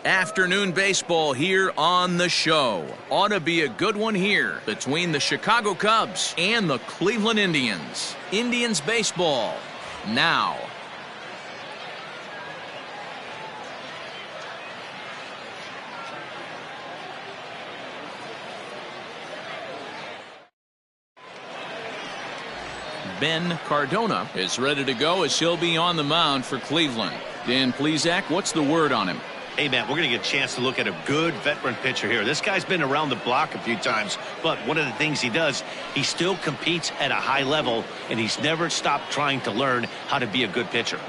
Afternoon baseball here on the show. Ought to be a good one here between the Chicago Cubs and the Cleveland Indians. Indians baseball now. Ben Cardona is ready to go as he'll be on the mound for Cleveland. Dan Plesac, what's the word on him? Hey, man, we're going to get a chance to look at a good veteran pitcher here. This guy's been around the block a few times, but one of the things he does, he still competes at a high level, and he's never stopped trying to learn how to be a good pitcher.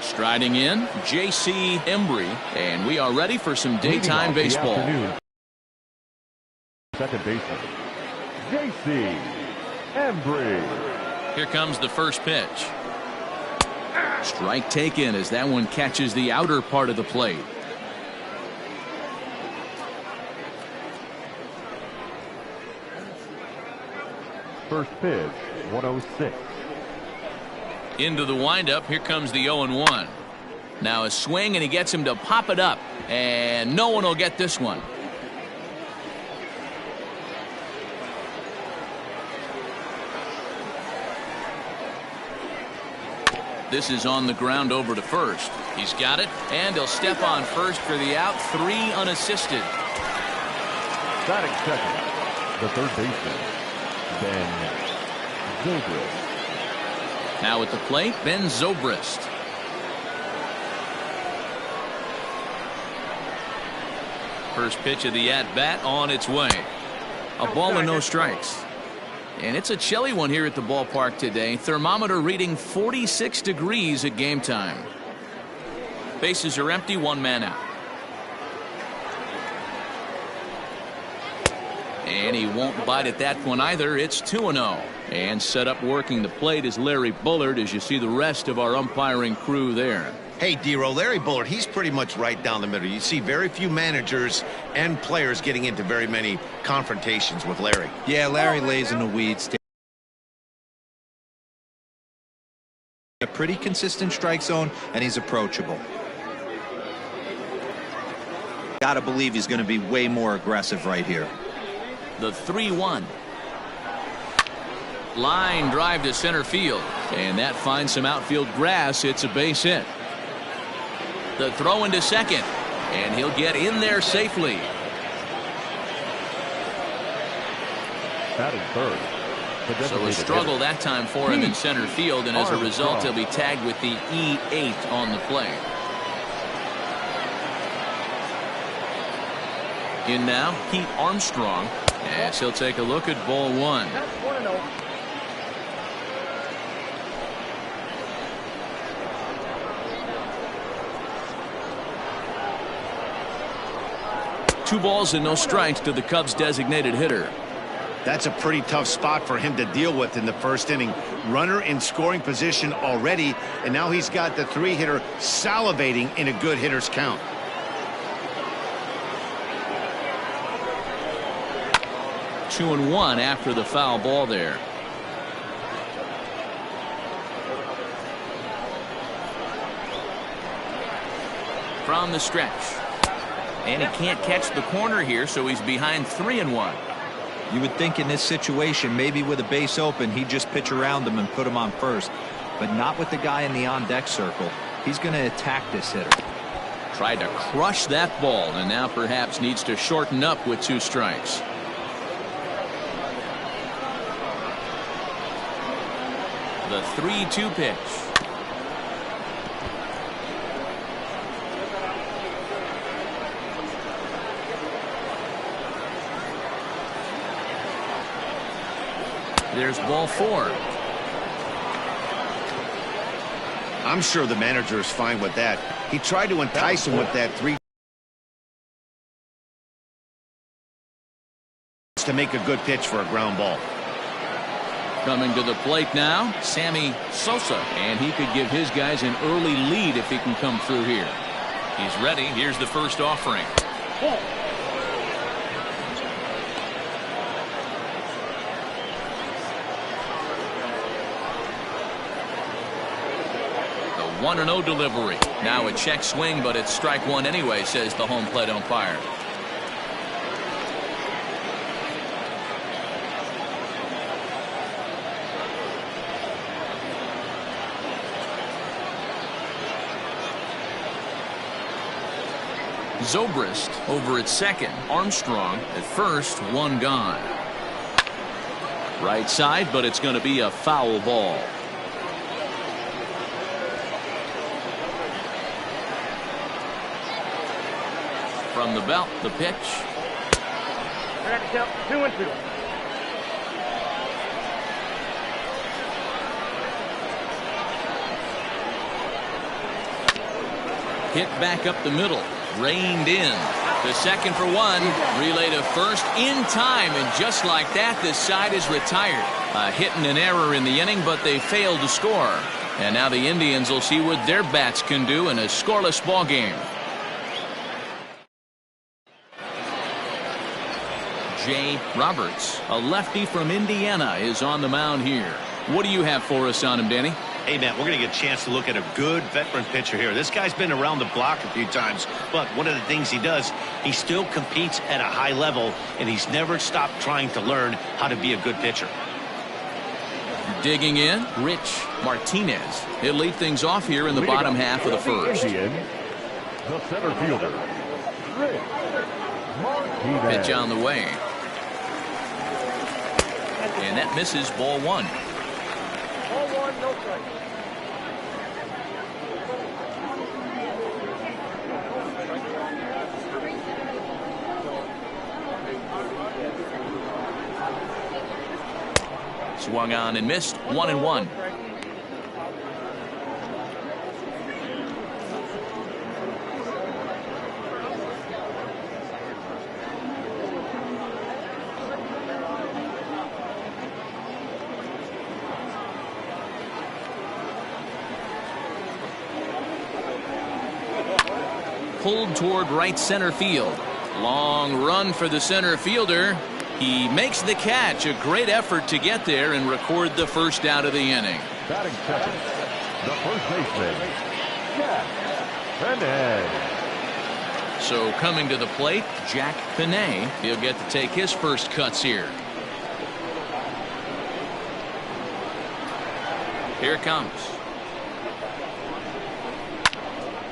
Striding in, J.C. Embry, and we are ready for some daytime baseball. Second baseman, J.C. Embry. Here comes the first pitch. Strike taken as that one catches the outer part of the plate. First pitch, 106. Into the windup, here comes the 0-1. Now a swing, and he gets him to pop it up, and no one will get this one. This is on the ground over to first. He's got it, and he'll step on first for the out. 3 unassisted. Batting second, the third baseman, Ben Zobrist. Now at the plate, Ben Zobrist. First pitch of the at-bat on its way. A ball and no strikes. And it's a chilly one here at the ballpark today. Thermometer reading 46 degrees at game time. Bases are empty, 1 man out. And he won't bite at that one either. It's 2-0. And set up working the plate is Larry Bullard, as you see the rest of our umpiring crew there. Hey, D-Row, Larry Bullard, he's pretty much right down the middle. You see very few managers and players getting into very many confrontations with Larry. Yeah, Larry lays in the weeds. A pretty consistent strike zone, and he's approachable. Gotta believe he's going to be way more aggressive right here. The 3-1. Line drive to center field, and that finds some outfield grass. It's a base hit. The throw into second, and he'll get in there safely. Batting third. So a struggle that time for him in center field, and as a result, he'll be tagged with the E8 on the play. In now, Pete Armstrong, as he'll take a look at ball 1. Two balls and no strikes to the Cubs' designated hitter. That's a pretty tough spot for him to deal with in the first inning. Runner in scoring position already, and now he's got the 3-hitter salivating in a good hitter's count. Two and one after the foul ball there. From the stretch. And he can't catch the corner here, so he's behind 3-1. You would think in this situation, maybe with a base open, he'd just pitch around him and put him on first. But not with the guy in the on-deck circle. He's going to attack this hitter. Tried to crush that ball, and now perhaps needs to shorten up with 2 strikes. The 3-2 pitch. There's ball 4. I'm sure the manager is fine with that. He tried to entice him with that 3 to make a good pitch for a ground ball. Coming to the plate now, Sammy Sosa, and he could give his guys an early lead if he can come through here. He's ready. Here's the first offering. 1-0 delivery. Now a check swing, but it's strike one anyway, says the home plate umpire. Zobrist over at second. Armstrong at first. One gone. Right side, but it's going to be a foul ball. From the belt, the pitch. I got to count 2-2. Hit back up the middle. Reined in. To second for one. Relay to first in time. And just like that, this side is retired. A hit and an error in the inning, but they failed to score. And now the Indians will see what their bats can do in a scoreless ball game. Jay Roberts, a lefty from Indiana, is on the mound here. What do you have for us on him, Danny? Hey, Matt, we're going to get a chance to look at a good veteran pitcher here. This guy's been around the block a few times, but one of the things he does, he still competes at a high level, and he's never stopped trying to learn how to be a good pitcher. Digging in, Rich Martinez. He'll lead things off here in the bottom half of the first. Indians, the center fielder, Rich Martinez. Pitch on the way. And that misses, ball one. Ball one, no strike. Swung on and missed, 1-1. Pulled toward right center field. Long run for the center fielder. He makes the catch. A great effort to get there and record the first out of the inning. Batting second, the first baseman, Jack Panay. So coming to the plate, Jack Panay. He'll get to take his first cuts here. Here it comes.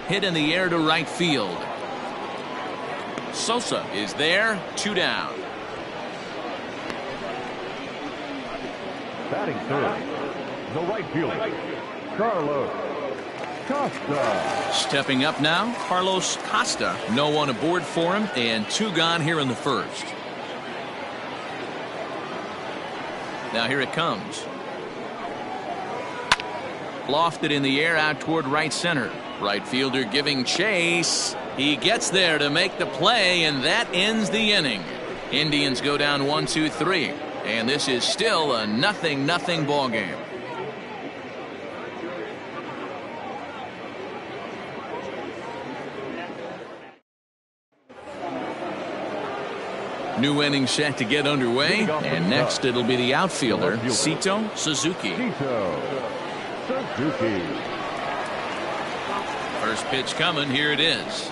Hit in the air to right field. Sosa is there. 2 down. Batting third, the right fielder, Carlos Costa. Stepping up now, Carlos Costa. No one aboard for him, and 2 gone here in the first. Now here it comes. Lofted in the air out toward right center. Right fielder giving chase. He gets there to make the play, and that ends the inning. Indians go down 1-2-3, and this is still a 0-0 ball game. New inning set to get underway, and next it'll be the outfielder, Sito Suzuki. First pitch coming, here it is.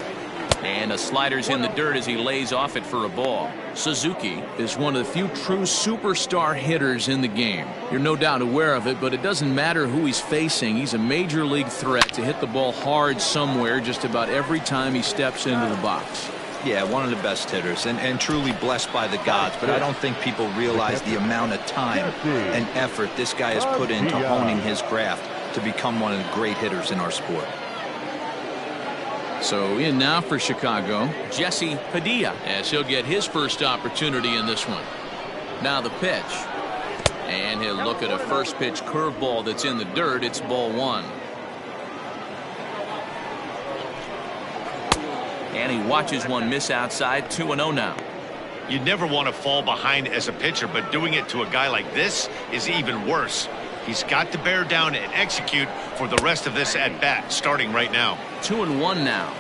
And a slider's in the dirt as he lays off it for a ball. Suzuki is one of the few true superstar hitters in the game. You're no doubt aware of it, but it doesn't matter who he's facing. He's a major league threat to hit the ball hard somewhere just about every time he steps into the box. Yeah, one of the best hitters and truly blessed by the gods, but I don't think people realize the amount of time and effort this guy has put into honing his craft to become one of the great hitters in our sport. So in now for Chicago, Jesse Padilla, as he'll get his first opportunity in this one. Now the pitch. And he'll look at a first pitch curveball that's in the dirt. It's ball one. And he watches one miss outside. 2-0 now. You never want to fall behind as a pitcher, but doing it to a guy like this is even worse. He's got to bear down and execute for the rest of this at bat, starting right now. 2-1 now.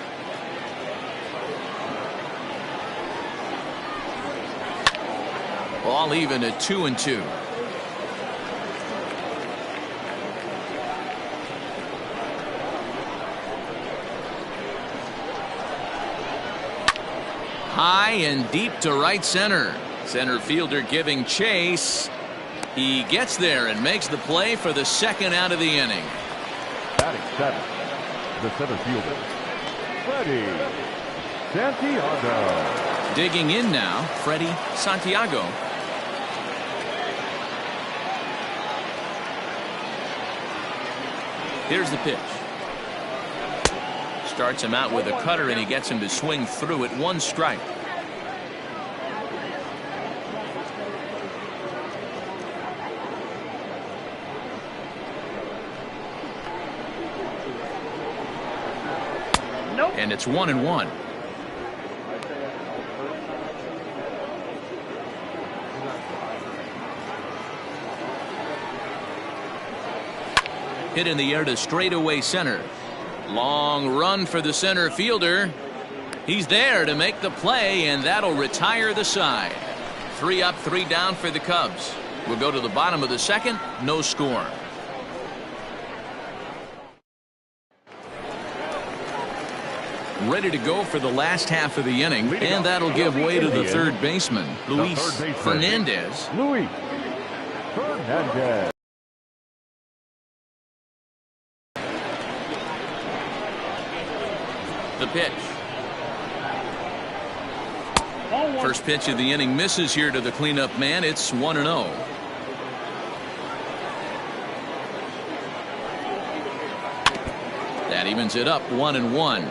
All even at 2-2. High and deep to right center. Center fielder giving chase. He gets there and makes the play for the second out of the inning. Batting seventh, the center fielder, Freddie Santiago. Digging in now, Freddie Santiago. Here's the pitch. Starts him out with a cutter, and he gets him to swing through it. 1 strike. And it's 1-1. Hit in the air to straightaway center. Long run for the center fielder. He's there to make the play, and that'll retire the side. 3 up, 3 down for the Cubs. We'll go to the bottom of the second. No score. Ready to go for the last half of the inning, and that'll give way to the third baseman, Luis Fernandez. Luis Fernandez. The pitch. First pitch of the inning misses here to the cleanup man. It's 1-0. That evens it up 1-1.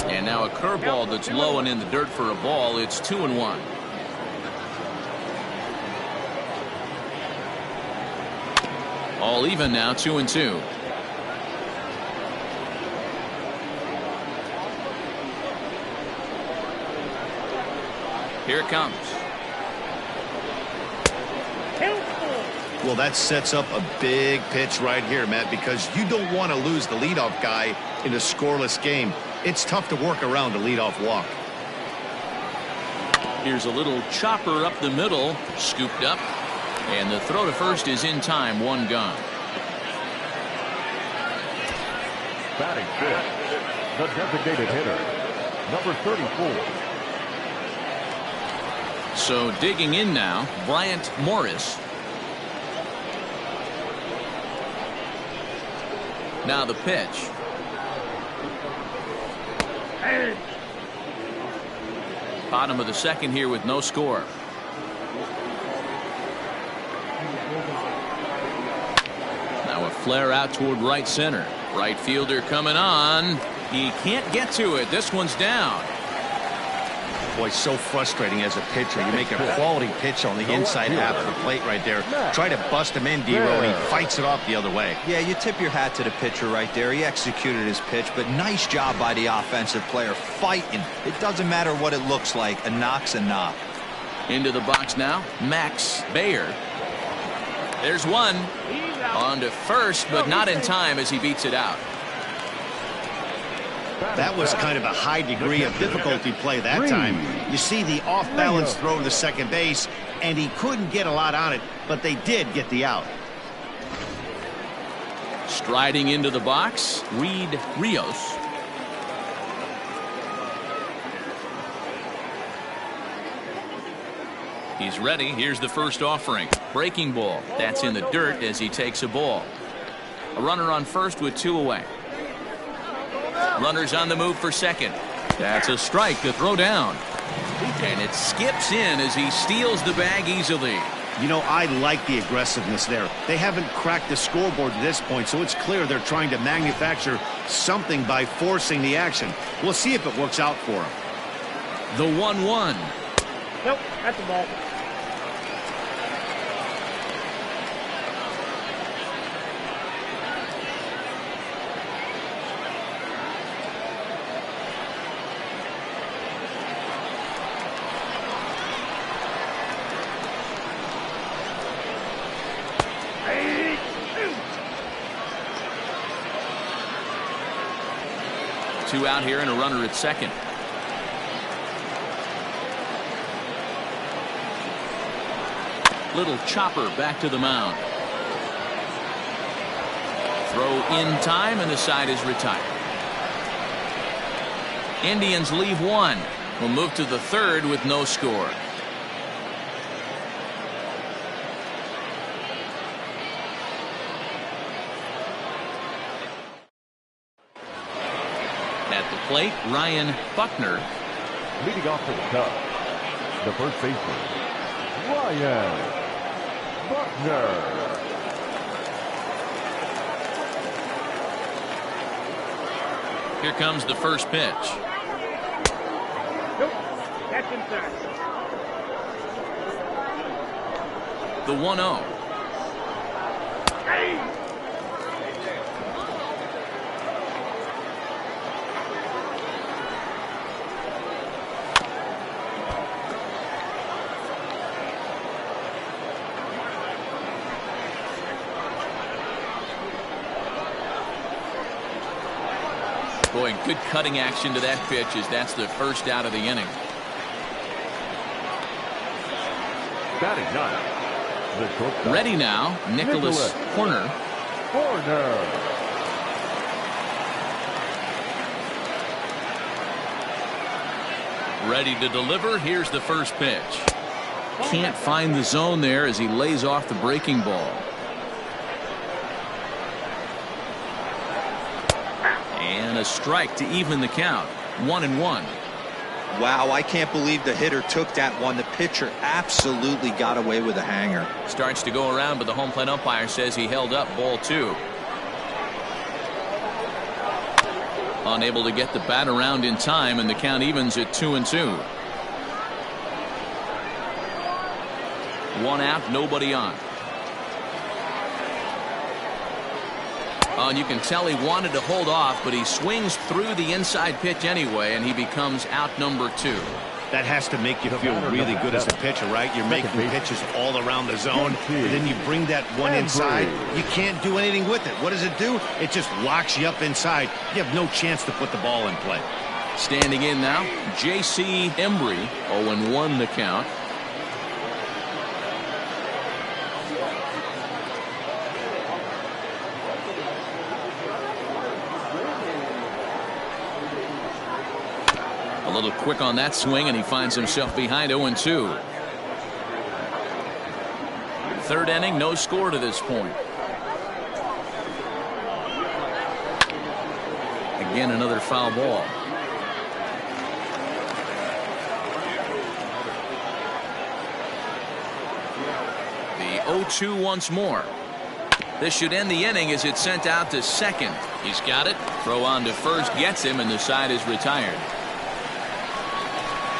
And now a curveball that's low and in the dirt for a ball. It's 2-1. All even now, 2-2. Here it comes. Well, that sets up a big pitch right here, Matt, because you don't want to lose the leadoff guy in a scoreless game. It's tough to work around a leadoff walk. Here's a little chopper up the middle, scooped up, and the throw to first is in time. 1 gone. Batting fifth, the designated hitter, number 34. So digging in now, Bryant Morris. Now the pitch. Bottom of the second here with no score. Now a flare out toward right center. Right fielder coming on. He can't get to it. This one's down. Boy, so frustrating as a pitcher. You make a quality pitch on the inside half of the plate right there. Try to bust him in, D-Row, and he fights it off the other way. Yeah, you tip your hat to the pitcher right there. He executed his pitch, but nice job by the offensive player fighting. It doesn't matter what it looks like. A knock's a knock. Into the box now, Max Bayer. There's one. On to first, but not in time as he beats it out. That was kind of a high degree of difficulty play that time. You see the off-balance throw to the second base, and he couldn't get a lot on it, but they did get the out. Striding into the box, Reed Rios. He's ready. Here's the first offering. Breaking ball. That's in the dirt as he takes a ball. A runner on first with 2 away. Runners on the move for second. That's a strike to throw down. And it skips in as he steals the bag easily. You know, I like the aggressiveness there. They haven't cracked the scoreboard at this point, so it's clear they're trying to manufacture something by forcing the action. We'll see if it works out for them. The 1-1. Nope, that's a ball. Two out here and a runner at second. Little chopper back to the mound. Throw in time, and the side is retired. Indians leave one. We'll move to the third with no score. At the plate, Ryan Buckner. Leading off for the Cubs, the first baseman, Ryan Buckner. Here comes the first pitch. Nope. That's inside. The 1-0. Hey! Boy, good cutting action to that pitch as that's the first out of the inning. Batting ninth, the shortstop. Ready now, Nicholas Horner. Ready to deliver. Here's the first pitch. Can't find the zone there as he lays off the breaking ball. And a strike to even the count. 1-1. Wow, I can't believe the hitter took that one. The pitcher absolutely got away with a hanger. Starts to go around, but the home plate umpire says he held up ball 2. Unable to get the bat around in time, and the count evens at 2-2. 1 out, nobody on. Oh, and you can tell he wanted to hold off, but he swings through the inside pitch anyway, and he becomes out number 2. That has to make you feel really good as a pitcher, right? You're making pitches all around the zone, and then you bring that one inside. You can't do anything with it. What does it do? It just locks you up inside. You have no chance to put the ball in play. Standing in now, J.C. Embry, 0-1 the count. A little quick on that swing, and he finds himself behind 0-2. Third inning, no score to this point. Again, another foul ball. The 0-2 once more. This should end the inning as it's sent out to second. He's got it. Throw on to first gets him, and the side is retired.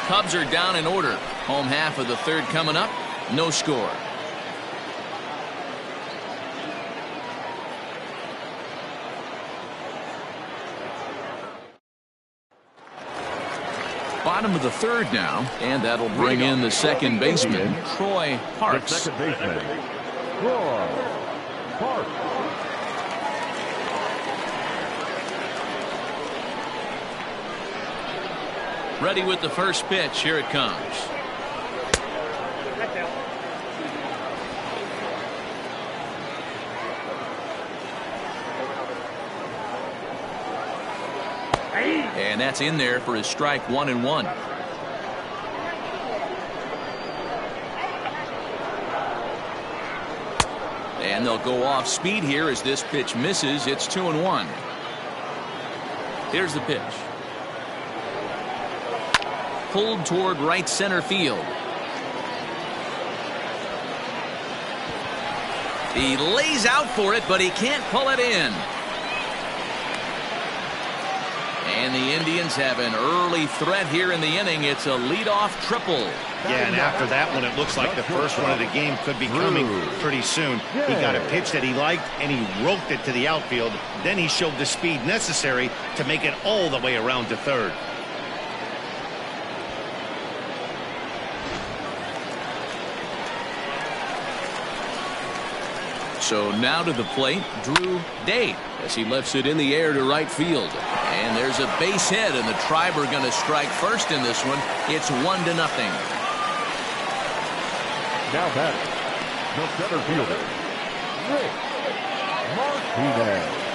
Cubs are down in order. Home half of the third coming up. No score. Bottom of the third now, and that'll bring in the second baseman, Troy Parks. The second baseman, Troy Parks. Ready with the first pitch. Here it comes. That's out. And that's in there for his strike. 1-1. And they'll go off speed here as this pitch misses. It's 2-1. Here's the pitch. Pulled toward right center field. He lays out for it, but he can't pull it in. And the Indians have an early threat here in the inning. It's a leadoff triple. Yeah, and after that one, it looks like the first one of the game could be coming pretty soon. He got a pitch that he liked, and he roped it to the outfield. Then he showed the speed necessary to make it all the way around to third. So now to the plate, Drew Date, as he lifts it in the air to right field. And there's a base hit, and the Tribe are going to strike first in this one. It's 1-0. Now batting, the center fielder, Rick Martinez.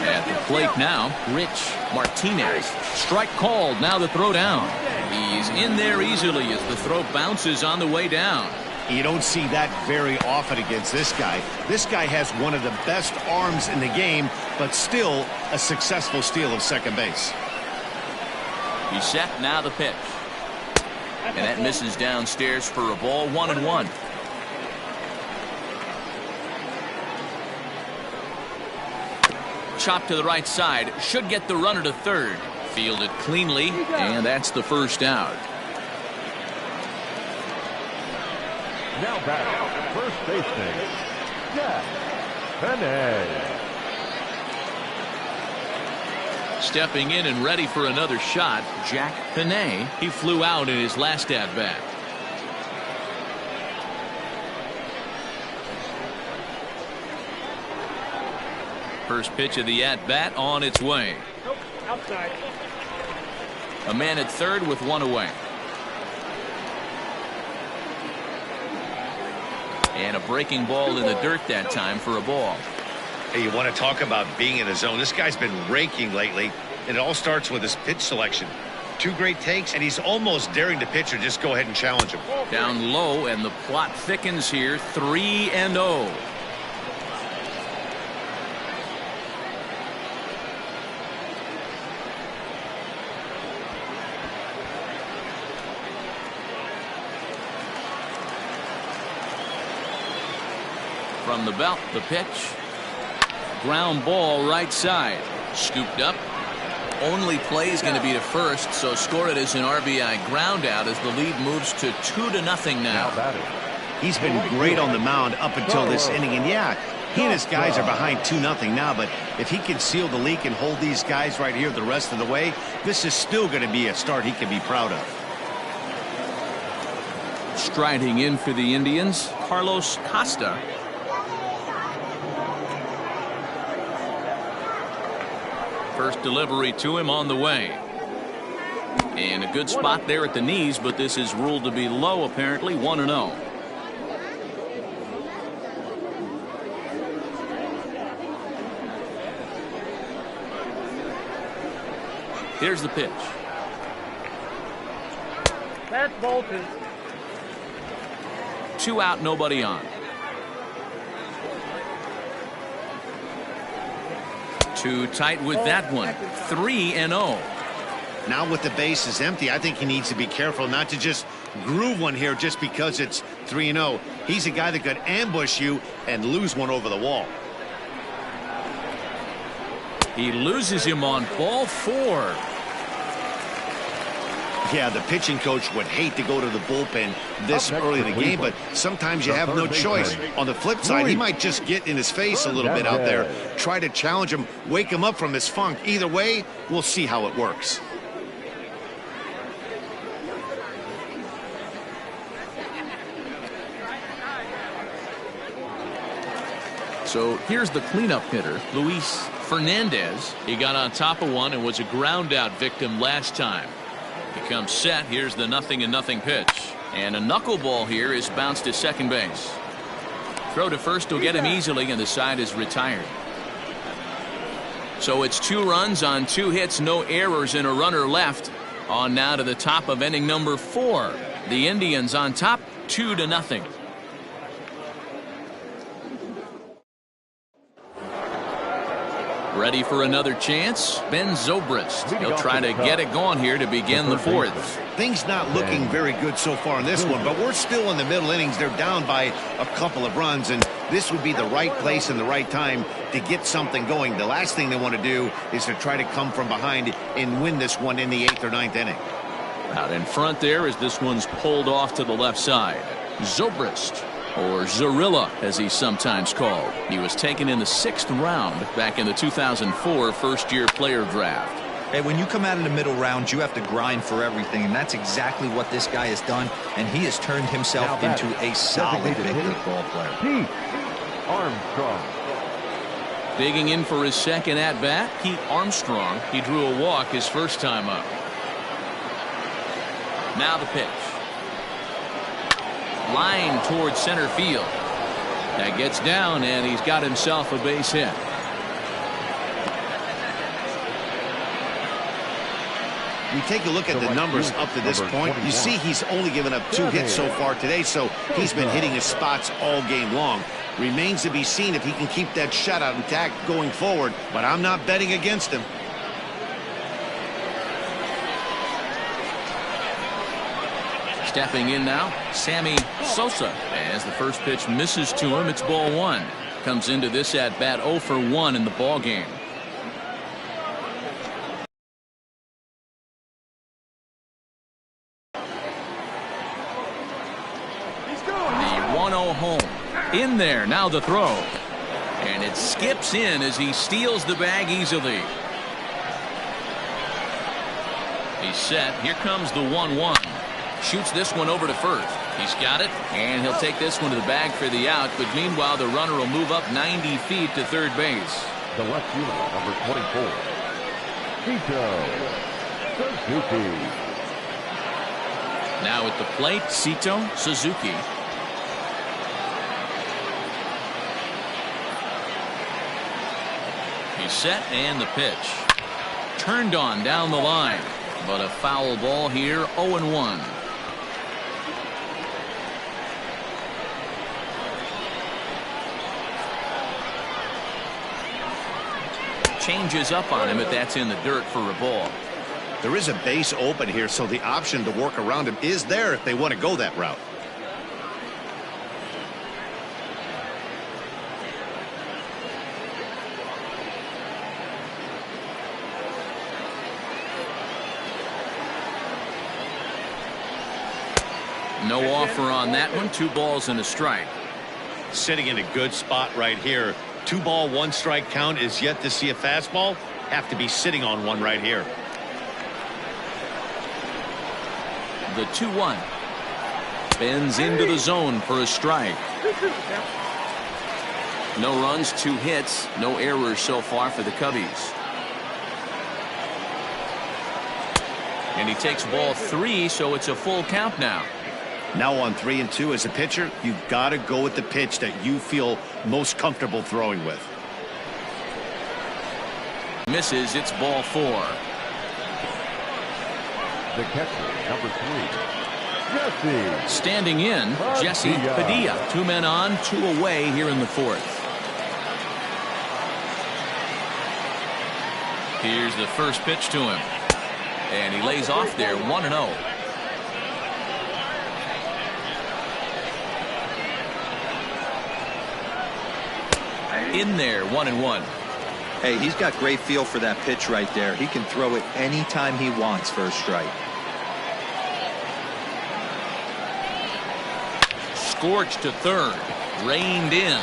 At the plate now, Rich Martinez. Strike called. Now the throw down. He's in there easily as the throw bounces on the way down. You don't see that very often against this guy. This guy has one of the best arms in the game, but still a successful steal of second base. He's set. Now the pitch. And that misses downstairs for a ball. 1-1. Chop to the right side. Should get the runner to third. Fielded cleanly, and that's the first out. Now back, first baseman, Jack Penne. Stepping in and ready for another shot, Jack Penne. He flew out in his last at-bat. First pitch of the at-bat on its way. Nope, outside. A man at third with one away. And a breaking ball in the dirt that time for a ball. Hey, you want to talk about being in the zone? This guy's been raking lately, and it all starts with his pitch selection. Two great takes, and he's almost daring the pitcher just go ahead and challenge him. Down low, and the plot thickens here. 3-0. From the belt, the pitch. Ground ball right side. Scooped up. Only play is going to be to first, so score it as an RBI ground out as the lead moves to 2-0 now. He's been great on the mound up until this inning, and yeah, he and his guys are behind 2-0 now, but if he can seal the leak and hold these guys right here the rest of the way, this is still going to be a start he can be proud of. Striding in for the Indians, Carlos Costa. First delivery to him on the way. And a good spot there at the knees, but this is ruled to be low apparently. 1-0. Here's the pitch. That's Bolton. 2 out, nobody on. 2 tight with that one. 3-0. Now with the bases empty, I think he needs to be careful not to just groove one here just because it's 3-0. He's a guy that could ambush you and lose one over the wall. He loses him on ball 4. Yeah, the pitching coach would hate to go to the bullpen this early in the game, but sometimes you have no choice. On the flip side, he might just get in his face a little bit out there, try to challenge him, wake him up from his funk. Either way, we'll see how it works. So here's the cleanup hitter, Luis Fernandez. He got on top of one and was a ground out victim last time. He comes set. Here's the 0-0 pitch. And a knuckleball here is bounced to second base. Throw to first will get him easily, and the side is retired. So it's 2 runs on 2 hits, no errors, and a runner left. On now to the top of inning number 4. The Indians on top, 2-0. Ready for another chance? Ben Zobrist. He'll try to get it going here to begin the 4th. Things not looking very good so far in this one, but we're still in the middle innings. They're down by a couple of runs, and this would be the right place and the right time to get something going. The last thing they want to do is to try to come from behind and win this one in the 8th or 9th inning. Out in front there as this one's pulled off to the left side. Zobrist, or Zorilla as he's sometimes called. He was taken in the 6th round back in the 2004 first-year player draft. Hey, when you come out of the middle round, you have to grind for everything, and that's exactly what this guy has done, and he has turned himself into a solid big league ball player. Pete Armstrong. Digging in for his second at-bat, Pete Armstrong. He drew a walk his first time up. Now the pitch. Line towards center field. That gets down, and he's got himself a base hit. We take a look at the numbers up to this point. You see he's only given up 2 hits so far today, so he's been hitting his spots all game long. Remains to be seen if he can keep that shutout intact going forward, but I'm not betting against him. Stepping in now, Sammy Sosa. As the first pitch misses to him, it's ball 1. Comes into this at bat 0 for 1 in the ball game. The 1-0 home. In there, now the throw. And it skips in as he steals the bag easily. He's set. Here comes the 1-1. Shoots this one over to first. He's got it, and he'll take this one to the bag for the out. But meanwhile, the runner will move up 90 feet to third base. The left fielder, number 24, Suzuki. Now at the plate, Sito Suzuki. He's set, and the pitch. Turned on down the line, but a foul ball here, 0-1. Changes up on him, but that's in the dirt for a ball. There is a base open here, so the option to work around him is there if they want to go that route. No offer on that one. 2 balls and a strike. Sitting in a good spot right here. 2 ball, 1 strike count is yet to see a fastball. Have to be sitting on one right here. The 2-1. Bends into the zone for a strike. No runs, 2 hits, no errors so far for the Cubbies. And he takes ball 3, so it's a full count now. Now on 3-2 as a pitcher, you've got to go with the pitch that you feel most comfortable throwing with. Misses, it's ball 4. The catcher, number 3, Jesse. Standing in, Jesse Padilla. 2 men on, 2 away here in the 4th. Here's the first pitch to him. And he lays off there, 1-0. In there, 1-1. Hey, he's got great feel for that pitch right there. He can throw it anytime he wants for a strike. Scorched to third. Reined in.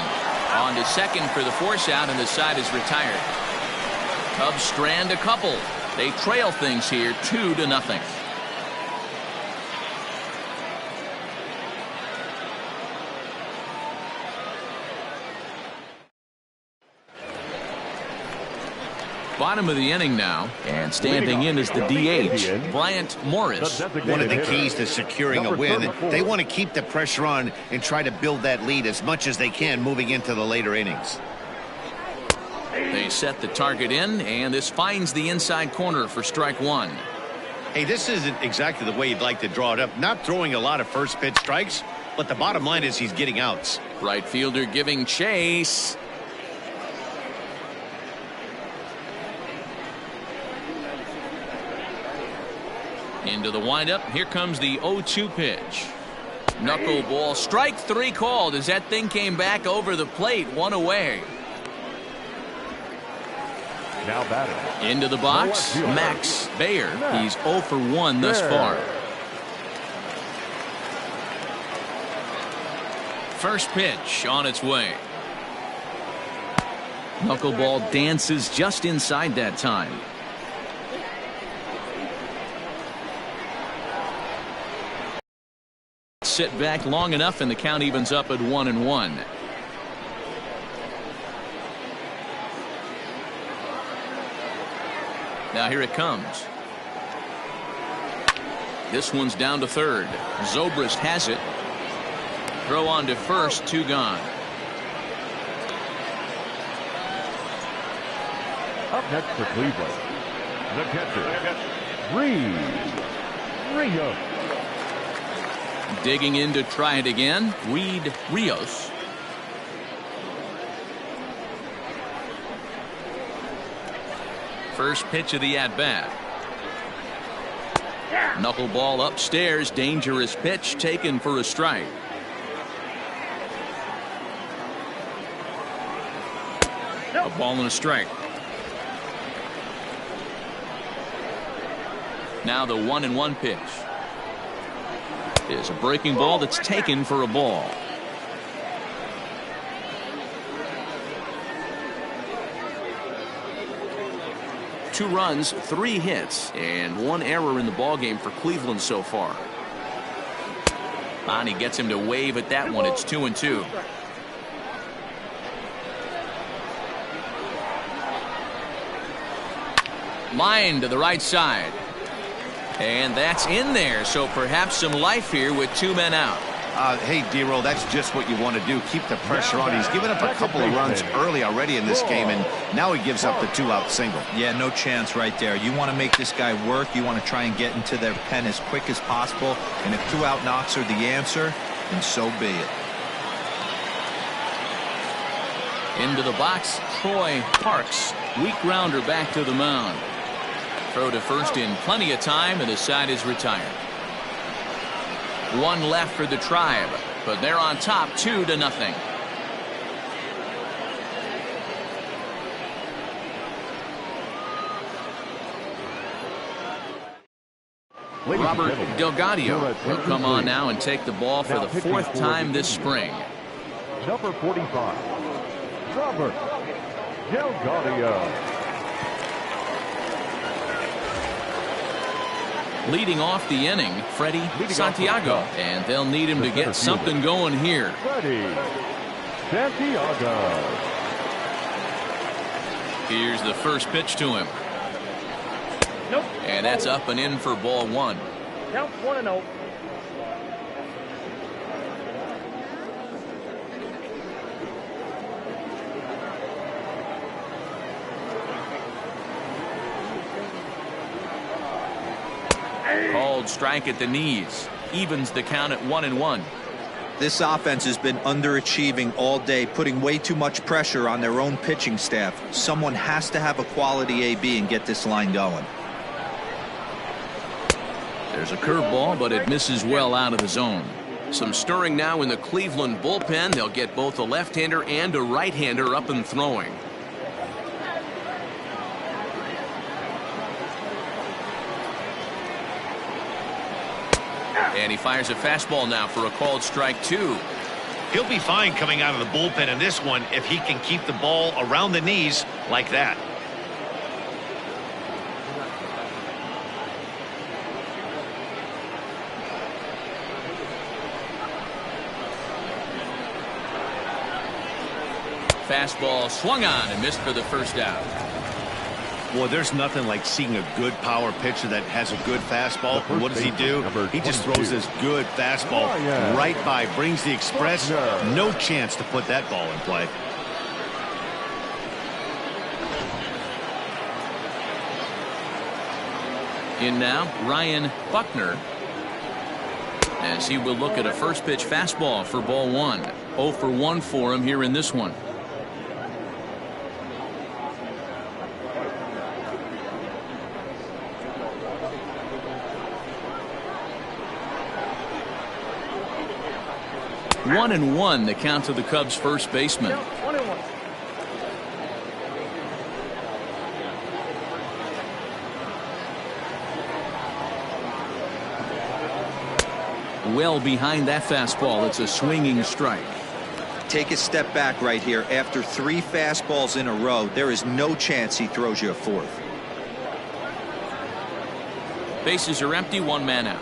On to second for the force out, and the side is retired. Cubs strand a couple. They trail things here 2-0. Bottom of the inning now, and standing in is the DH, Bryant Morris. One of the keys to securing a win, they want to keep the pressure on and try to build that lead as much as they can moving into the later innings. They set the target in, and this finds the inside corner for strike 1. Hey, this isn't exactly the way you'd like to draw it up. Not throwing a lot of first pitch strikes, but the bottom line is he's getting outs. Right fielder giving chase. Into the windup. Here comes the 0-2 pitch. Knuckleball. Strike 3 called as that thing came back over the plate. 1 away. Now batting. Into the box, Max Bayer. He's 0 for 1 thus far. First pitch on its way. Knuckleball dances just inside that time. Sit back long enough, and the count evens up at 1-1. Now here it comes. This one's down to third. Zobrist has it. Throw on to first, 2 gone. Up next for Cleveland, the catcher, Rios. Digging in to try it again, Reed Rios. First pitch of the at-bat. Knuckleball upstairs, dangerous pitch taken for a strike. A ball and a strike. Now the 1-1 pitch is a breaking ball that's taken for a ball. Two runs, 3 hits, and 1 error in the ballgame for Cleveland so far. Bonnie gets him to wave at that one. It's 2-2. Line to the right side. And that's in there, so perhaps some life here with 2 men out. Hey, D-Roll, that's just what you want to do. Keep the pressure on. He's given up a couple of runs early already in this game, and now he gives up the 2-out single. Yeah, no chance right there. You want to make this guy work. You want to try and get into their pen as quick as possible. And if 2-out knocks are the answer, then so be it. Into the box, Troy Parks. Weak grounder back to the mound. Throw to first in plenty of time, and the side is retired. 1 left for the Tribe, but they're on top 2-0. Robert Delgadio will come on now and take the ball for the 4th time this spring. Number 45, Robert Delgadio. Leading off the inning, Freddie Santiago, and they'll need him to get something going here. Freddie Santiago. Here's the first pitch to him. Nope. And that's up and in for ball 1. Count 1-0. Called strike at the knees. Evens the count at 1-1. This offense has been underachieving all day, putting way too much pressure on their own pitching staff. Someone has to have a quality AB and get this line going. There's a curveball, but it misses well out of the zone. Some stirring now in the Cleveland bullpen. They'll get both a left-hander and a right-hander up and throwing. And he fires a fastball now for a called strike 2. He'll be fine coming out of the bullpen in this one if he can keep the ball around the knees like that. Fastball swung on and missed for the first out. Well, there's nothing like seeing a good power pitcher that has a good fastball. And what does he do? He just throws this good fastball right by, brings the express. No chance to put that ball in play. In now, Ryan Buckner, as he will look at a first pitch fastball for ball 1. 0 for 1 for him here in this one. One and 1 the count to the Cubs first baseman. 1-1. Well behind that fastball. It's a swinging strike. Take a step back right here. After 3 fastballs in a row, there is no chance he throws you a 4th. Bases are empty, 1 man out.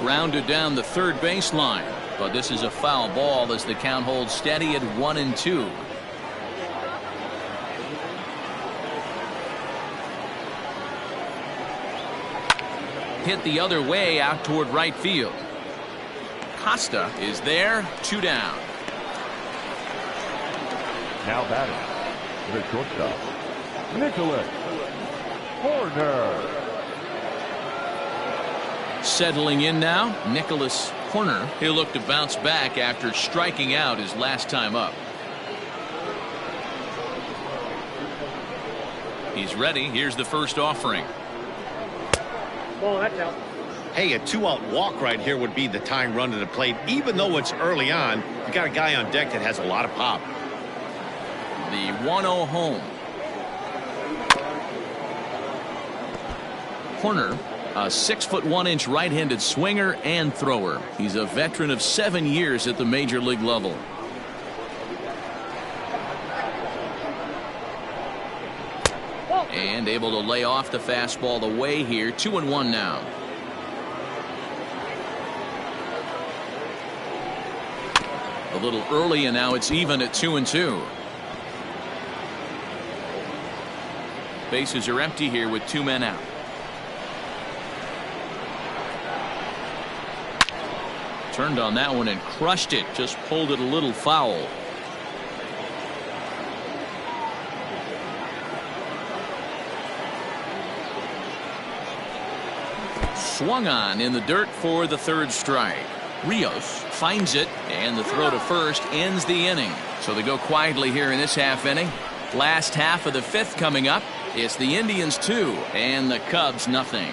Rounded down the third baseline, but this is a foul ball as the count holds steady at 1-2. Hit the other way out toward right field. Costa is there, 2 down. Now batting, The shortstop, Nicholas Horner. Settling in now, Nicholas Horner. He'll look to bounce back after striking out his last time up. He's ready. Here's the first offering. Ball, that's out. Hey, a 2-out walk right here would be the tying run to the plate. Even though it's early on, you got a guy on deck that has a lot of pop. The 1-0 home. Horner, a 6'1" right-handed swinger and thrower. He's a veteran of 7 years at the major league level. And able to lay off the fastball away here. 2-1 now. A little early, and now it's even at 2-2. Bases are empty here with 2 men out. Turned on that one and crushed it. Just pulled it a little foul. Swung on in the dirt for the third strike. Rios finds it, and the throw to first ends the inning. So they go quietly here in this half inning. Last half of the 5th coming up. It's the Indians 2 and the Cubs nothing.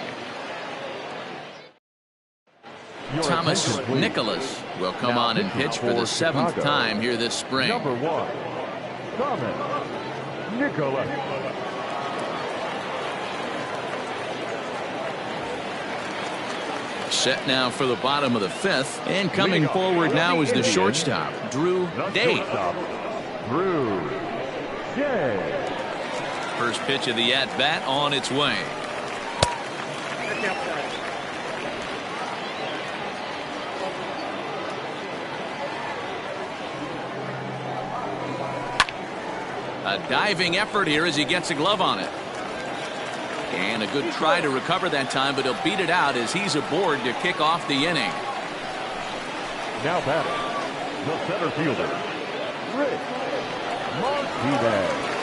Thomas Nicholas will come on and pitch for the 7th time here this spring. Number 1, Thomas Nicholas. Set now for the bottom of the 5th, and coming forward now is the shortstop, Drew Day. First pitch of the at-bat on its way. That's outside. A diving effort here as he gets a glove on it. And a good try to recover that time, but he'll beat it out as he's aboard to kick off the inning. Now batting, the center fielder, Rick Martinez.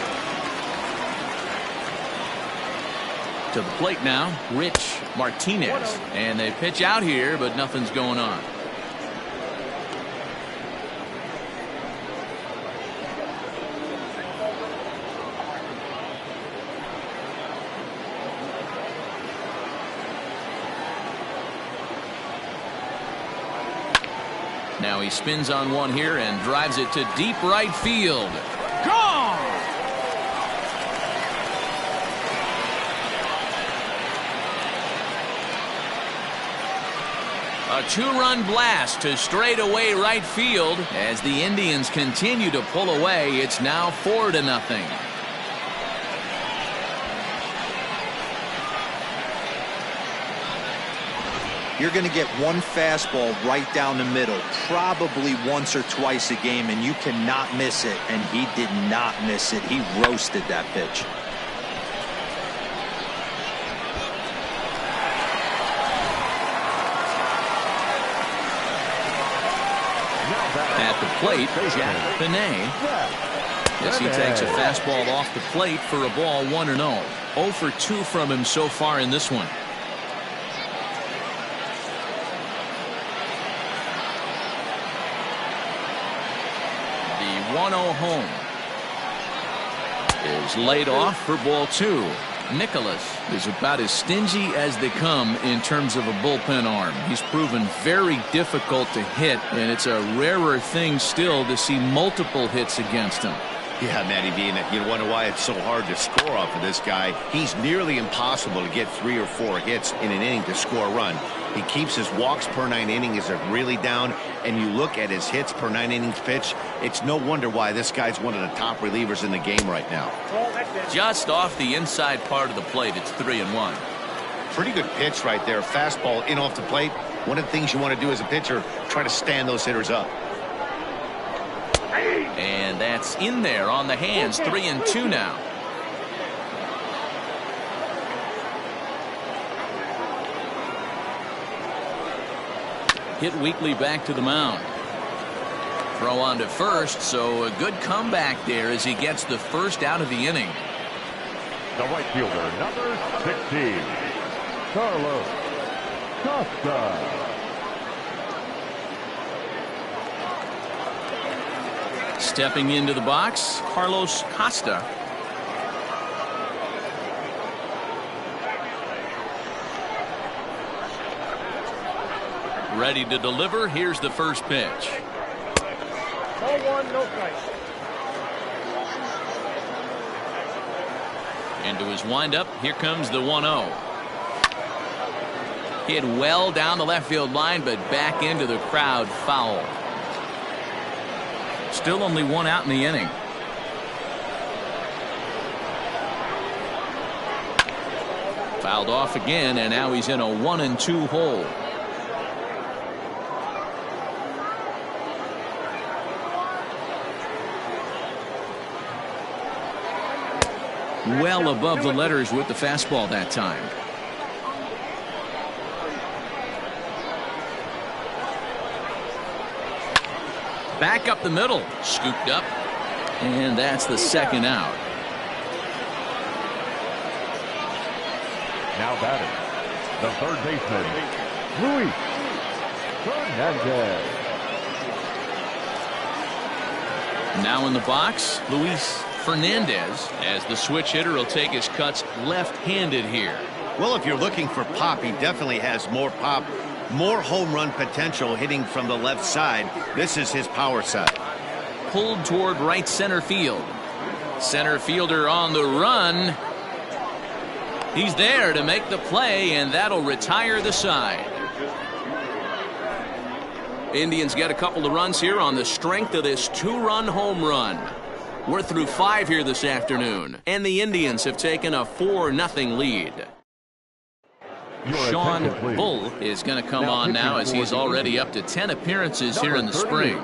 To the plate now, Rich Martinez. And they pitch out here, but nothing's going on. Now he spins on one here and drives it to deep right field. Gone! A 2-run blast to straightaway right field as the Indians continue to pull away. It's now 4-0. You're going to get one fastball right down the middle, probably once or twice a game, and you cannot miss it. And he did not miss it. He roasted that pitch. At the plate, Jack Benet. Yes, he takes a fastball off the plate for a ball, 1-0. 0 for 2 from him so far in this one. The 1-0 home is laid off for ball 2. Nicholas is about as stingy as they come in terms of a bullpen arm. He's proven very difficult to hit, and it's a rarer thing still to see multiple hits against him. Yeah, Matty V, and you wonder why it's so hard to score off of this guy. He's nearly impossible to get 3 or 4 hits in an inning to score a run. He keeps his walks per 9 innings are really down, and you look at his hits per 9 innings pitch, it's no wonder why this guy's one of the top relievers in the game right now. Ball, that's it. Just off the inside part of the plate, it's 3-1. Pretty good pitch right there. Fastball in off the plate. One of the things you want to do as a pitcher, try to stand those hitters up. And that's in there on the hands. 3-2 now. Hit weakly back to the mound. Throw on to first, so a good comeback there as he gets the first out of the inning. The right fielder, number 16, Carlos Costa. Stepping into the box, Carlos Costa. Ready to deliver. Here's the first pitch. Ball one, no strikes. Into his windup. Here comes the 1-0. Hit well down the left field line, but back into the crowd, foul. Still only one out in the inning. Fouled off again, and now he's in a 1-2 hole. Well above the letters with the fastball that time. Back up the middle, scooped up, and that's the second out. Now batting, the third baseman, Luis Fernandez. Now in the box, Luis Fernandez, as the switch hitter will take his cuts left-handed here. Well, if you're looking for pop, he definitely has more pop, more home run potential hitting from the left side. This is his power side. Pulled toward right center field. Center fielder on the run. He's there to make the play, and that'll retire the side. Indians get a couple of runs here on the strength of this two-run home run. We're through 5 here this afternoon, and the Indians have taken a 4-0 lead. Sean Bull is going to come on now as he's already up to 10 appearances here in the spring.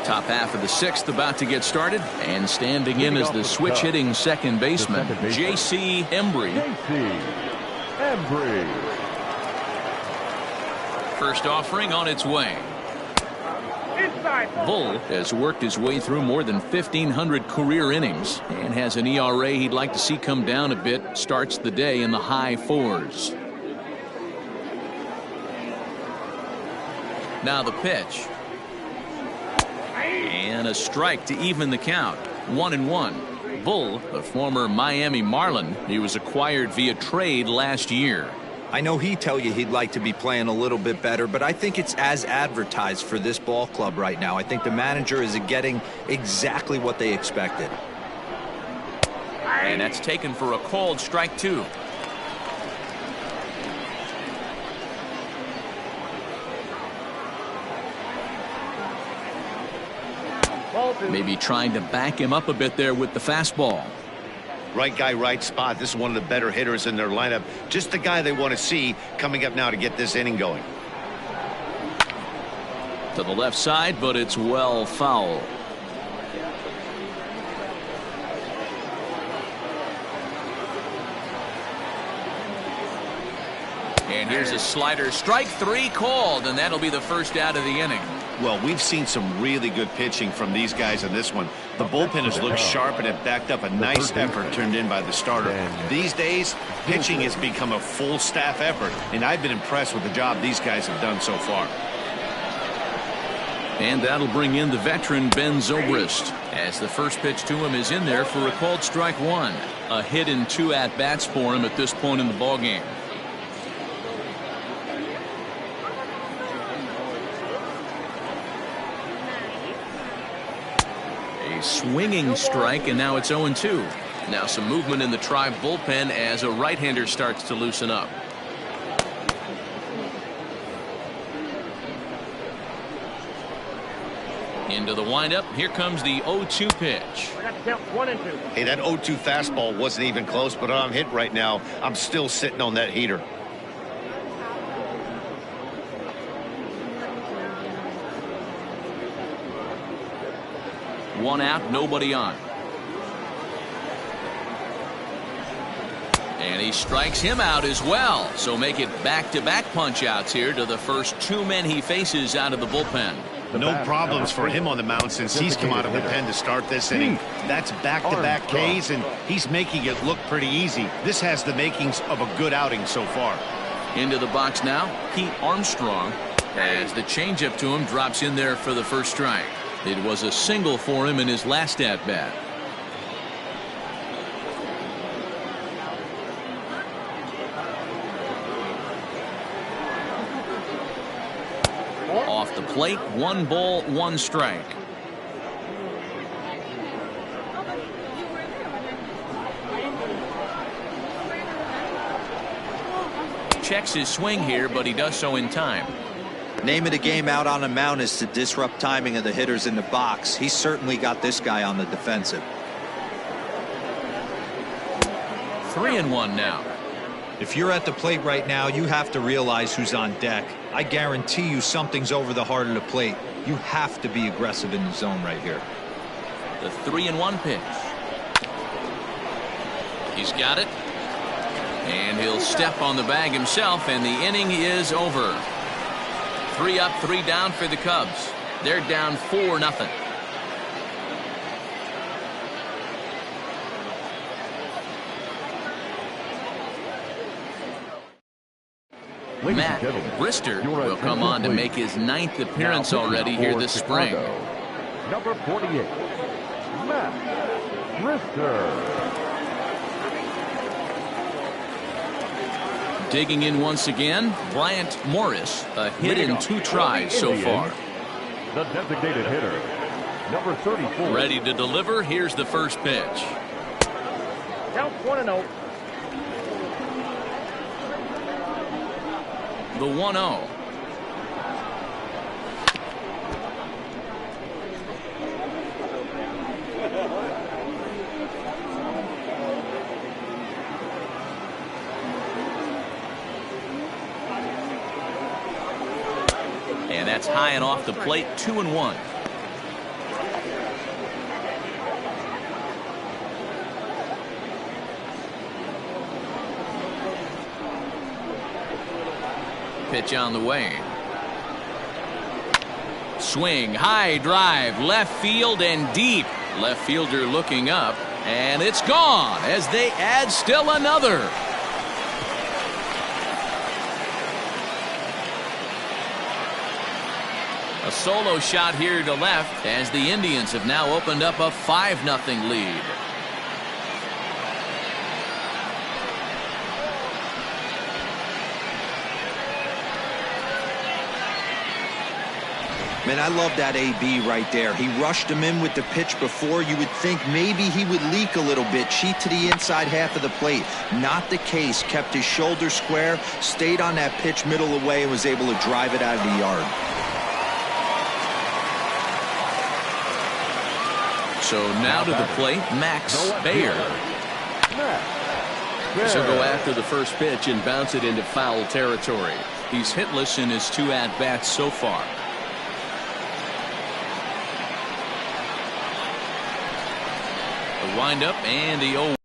Top half of the 6th about to get started, and standing in as the switch-hitting second baseman, J.C. Embry. First offering on its way. Bull has worked his way through more than 1,500 career innings and has an ERA he'd like to see come down a bit. Starts the day in the high 4s. Now the pitch. And a strike to even the count. 1-1. Bull, a former Miami Marlin, he was acquired via trade last year. I know he'd tell you he'd like to be playing a little bit better, but I think it's as advertised for this ball club right now. I think the manager is getting exactly what they expected. And that's taken for a called strike 2. Maybe trying to back him up a bit there with the fastball. Right guy, right spot. This is one of the better hitters in their lineup. Just the guy they want to see coming up now to get this inning going. To the left side, but it's well foul. And here's a slider. Strike 3 called, and that'll be the first out of the inning. Well, we've seen some really good pitching from these guys in this one. The bullpen has looked sharp and it backed up a nice effort turned in by the starter. These days, pitching has become a full staff effort, and I've been impressed with the job these guys have done so far. And that'll bring in the veteran Ben Zobrist, as the first pitch to him is in there for a called strike 1. A hit in 2 at-bats for him at this point in the ballgame. Swinging strike, and now it's 0-2. Now some movement in the Tribe bullpen as a right-hander starts to loosen up. Into the windup. Here comes the 0-2 pitch. I got to count 1 and 2. Hey, that 0-2 fastball wasn't even close, but I'm hit right now. I'm still sitting on that heater. One out, nobody on. And he strikes him out as well. So make it back-to-back punch-outs here to the first 2 men he faces out of the bullpen. No problems for him on the mound since he's come out of the pen to start this inning. That's back-to-back Ks, and he's making it look pretty easy. This has the makings of a good outing so far. Into the box now, Pete Armstrong, as the changeup to him drops in there for the first strike. It was a single for him in his last at-bat. Off the plate, 1 ball, 1 strike. Checks his swing here, but he does so in time. Name of the game out on the mound is to disrupt timing of the hitters in the box. He's certainly got this guy on the defensive. 3-1 now. If you're at the plate right now, you have to realize who's on deck. I guarantee you something's over the heart of the plate. You have to be aggressive in the zone right here. The 3-1 pitch. He's got it. And he'll step on the bag himself, and the inning is over. 3 up, 3 down for the Cubs. They're down 4-0. Matt Brister will come on to make his 9th appearance already here this spring. Number 48, Matt Brister. Digging in once again, Bryant Morris, a hit in 2 tries so far. The designated hitter, number 34. Ready to deliver. Here's the first pitch. Count 1-0. The 1-0. And that's high and off the plate, 2-1. Pitch on the way. Swing, high drive, left field and deep. Left fielder looking up, and it's gone as they add still another. A solo shot here to left as the Indians have now opened up a 5-0 lead. Man, I love that AB right there. He rushed him in with the pitch before. You would think maybe he would leak a little bit, cheat to the inside half of the plate. Not the case. Kept his shoulder square, stayed on that pitch middle away, and was able to drive it out of the yard. So now to the plate, Max Baer. He'll go after the first pitch and bounce it into foul territory. He's hitless in his 2 at-bats so far. The windup and the 0.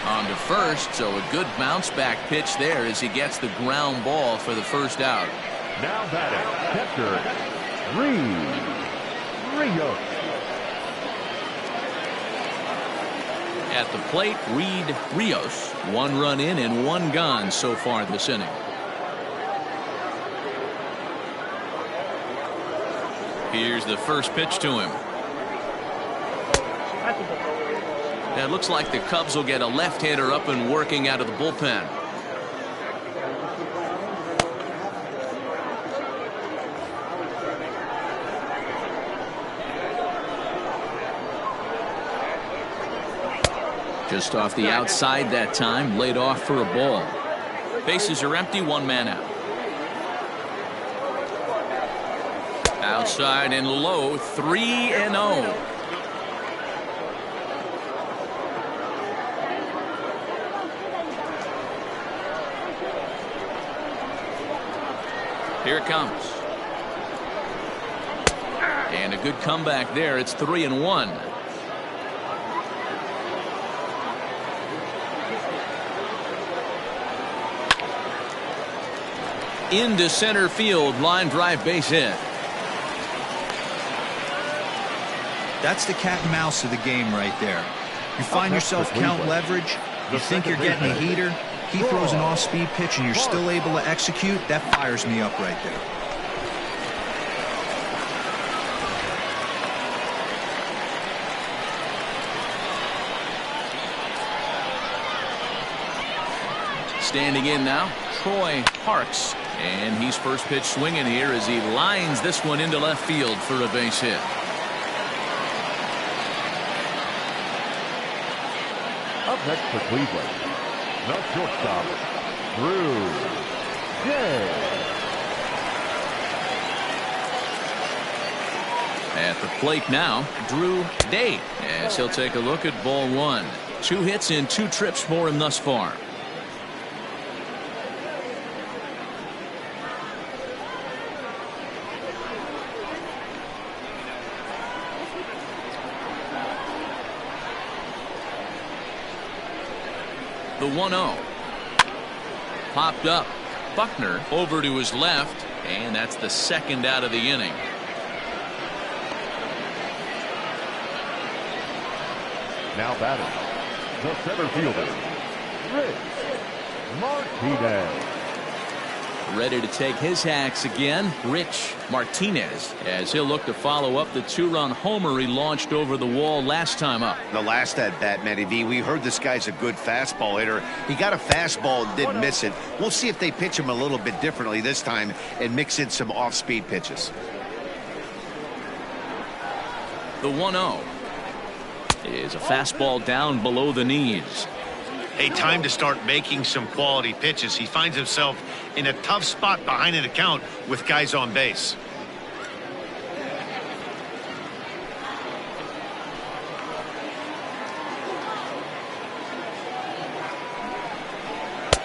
On to first, so a good bounce back pitch there as he gets the ground ball for the first out. Now batting, catcher, Rios. At the plate, Reed Rios. 1 run in and 1 gone so far this inning. Here's the first pitch to him. Now it looks like the Cubs will get a left-hander up and working out of the bullpen. Just off the outside that time, laid off for a ball. Bases are empty, 1 man out. Outside and low, 3-0. Here it comes. And a good comeback there. It's 3-1. into center field. Line drive, base hit. That's the cat and mouse of the game right there. You find yourself count leverage. You think you're getting a heater. He throws an off-speed pitch and you're still able to execute. That fires me up right there. Standing in now, Troy Parks. And he's first pitch swinging here as he lines this one into left field for a base hit. Up next for Cleveland, the shortstop, Drew Day. At the plate now, Drew Day, as he'll take a look at ball one. 2 hits in 2 trips for him thus far. The 1-0. Popped up. Buckner over to his left, and that's the second out of the inning. Now batting, the center fielder, Rich Martinez. Ready to take his hacks again, Rich Martinez, as he'll look to follow up the 2-run homer he launched over the wall last time up. The last at bat, Matty V, we heard this guy's a good fastball hitter. He got a fastball and didn't miss it. We'll see if they pitch him a little bit differently this time and mix in some off-speed pitches. The 1-0 is a fastball down below the knees. Hey, time to start making some quality pitches. He finds himself in a tough spot behind an account with guys on base.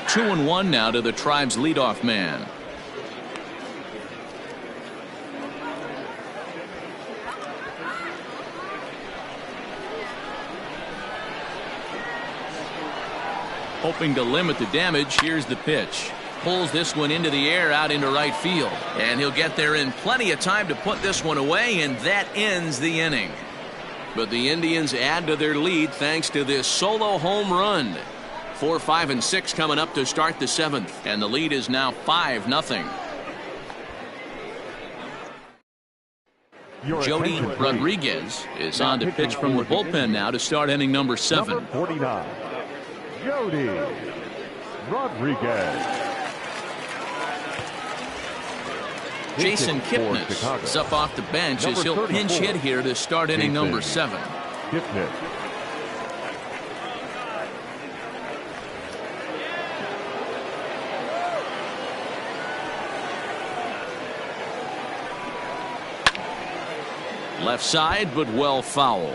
Two and one now to the Tribe's leadoff man. Hoping to limit the damage, here's the pitch. Pulls this one into the air out into right field. And he'll get there in plenty of time to put this one away, and that ends the inning. But the Indians add to their lead thanks to this solo home run. 4, 5, and 6 coming up to start the 7th, and the lead is now 5-0. Jody Rodriguez is on to pitch from the bullpen now to start inning number 7. Number 49, Jody Rodriguez. Jason Kipnis is up off the bench as he'll pinch hit here to start inning number 7. Kipnis. Left side, but well foul.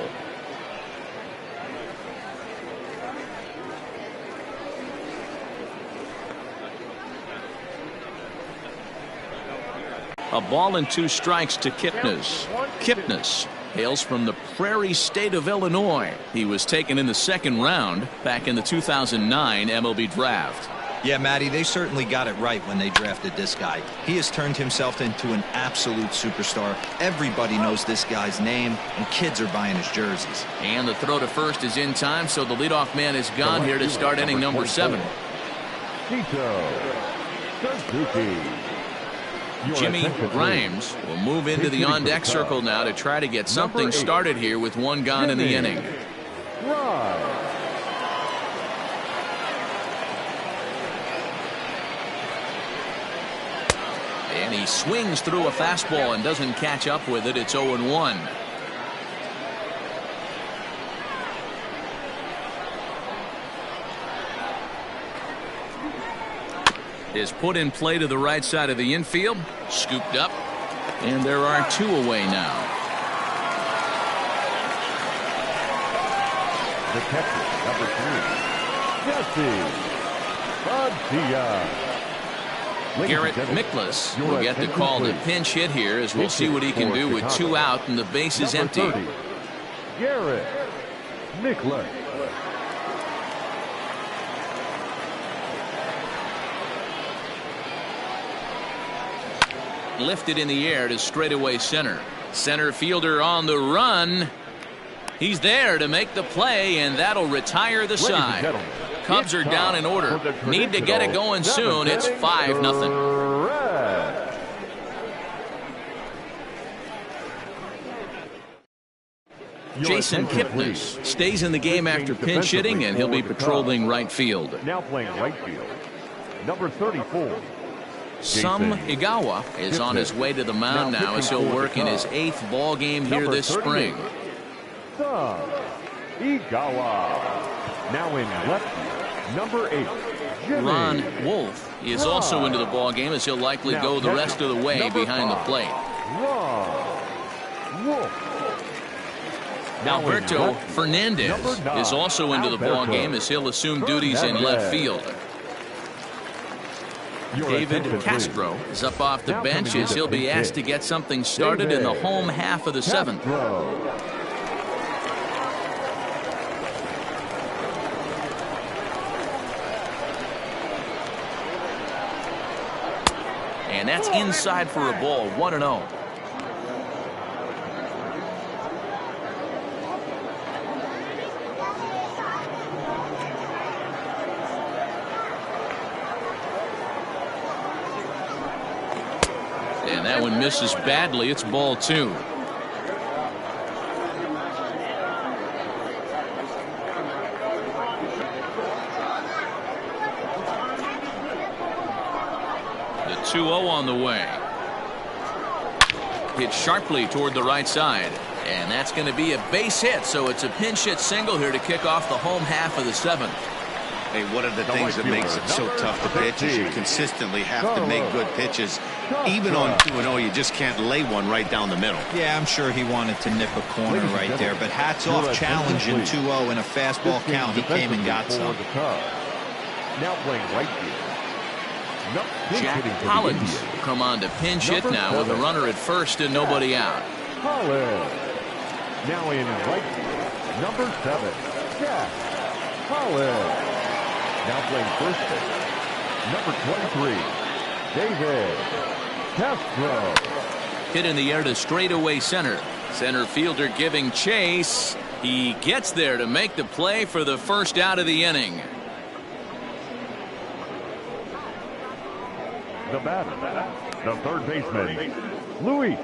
A ball and 2 strikes to Kipnis. Kipnis hails from the Prairie State of Illinois. He was taken in the 2nd round back in the 2009 MLB draft. Yeah, Matty, they certainly got it right when they drafted this guy. He has turned himself into an absolute superstar. Everybody knows this guy's name, and kids are buying his jerseys. And the throw to first is in time, so the leadoff man is gone here to start inning number 7. Jimmy Grimes will move into the on-deck circle now to try to get something started here with 1 gone in the inning. And he swings through a fastball and doesn't catch up with it. It's 0-1. Is put in play to the right side of the infield. Scooped up. And there are 2 away now. The catcher, number 3, Jesse Garcia. Garrett Miklas will get the call to pinch hit here as we'll see what he can do with 2 out and the base is empty. Garrett Miklas. bat lifted in the air to straightaway center. Center fielder on the run. He's there to make the play, and that'll retire the side. Cubs are down in order. Need to get it going soon. It's 5-0. Jason Kipnis stays in the game after pinch hitting, and he'll be patrolling right field. Now playing right field, number 34. Some Igawa is on his way to the mound now as he'll work in his 8th ball game here this spring. Some Igawa. Now in left field, number 8. Ron Wolf is also into the ball game as he'll likely go the rest of the way behind the plate. Ron Wolf. Alberto Fernandez is also into the ball game as he'll assume duties in left field. David Castro is up off the bench as he'll be asked to get something started in the home half of the 7th. And that's inside for a ball, 1-0. And that one misses badly. It's ball 2. The 2-0 on the way. Hit sharply toward the right side. And that's going to be a base hit. So it's a pinch hit single here to kick off the home half of the 7th. Hey, one of the things that makes it so tough to pitch is you consistently have to make good pitches. Even on 2-0, you just can't lay one right down the middle. Yeah, I'm sure he wanted to nip a corner right there, but hats off challenging 2-0 in a fastball count. He came and got some. Now playing right field. Jack Collins will come on to pinch hit now with a runner at first and nobody out. Collins. Now in right field, number 7, Jack Collins. Now playing first base, number 23, David Castro. Hit in the air to straightaway center. Center fielder giving chase. He gets there to make the play for the first out of the inning. The batter, the third baseman, Luis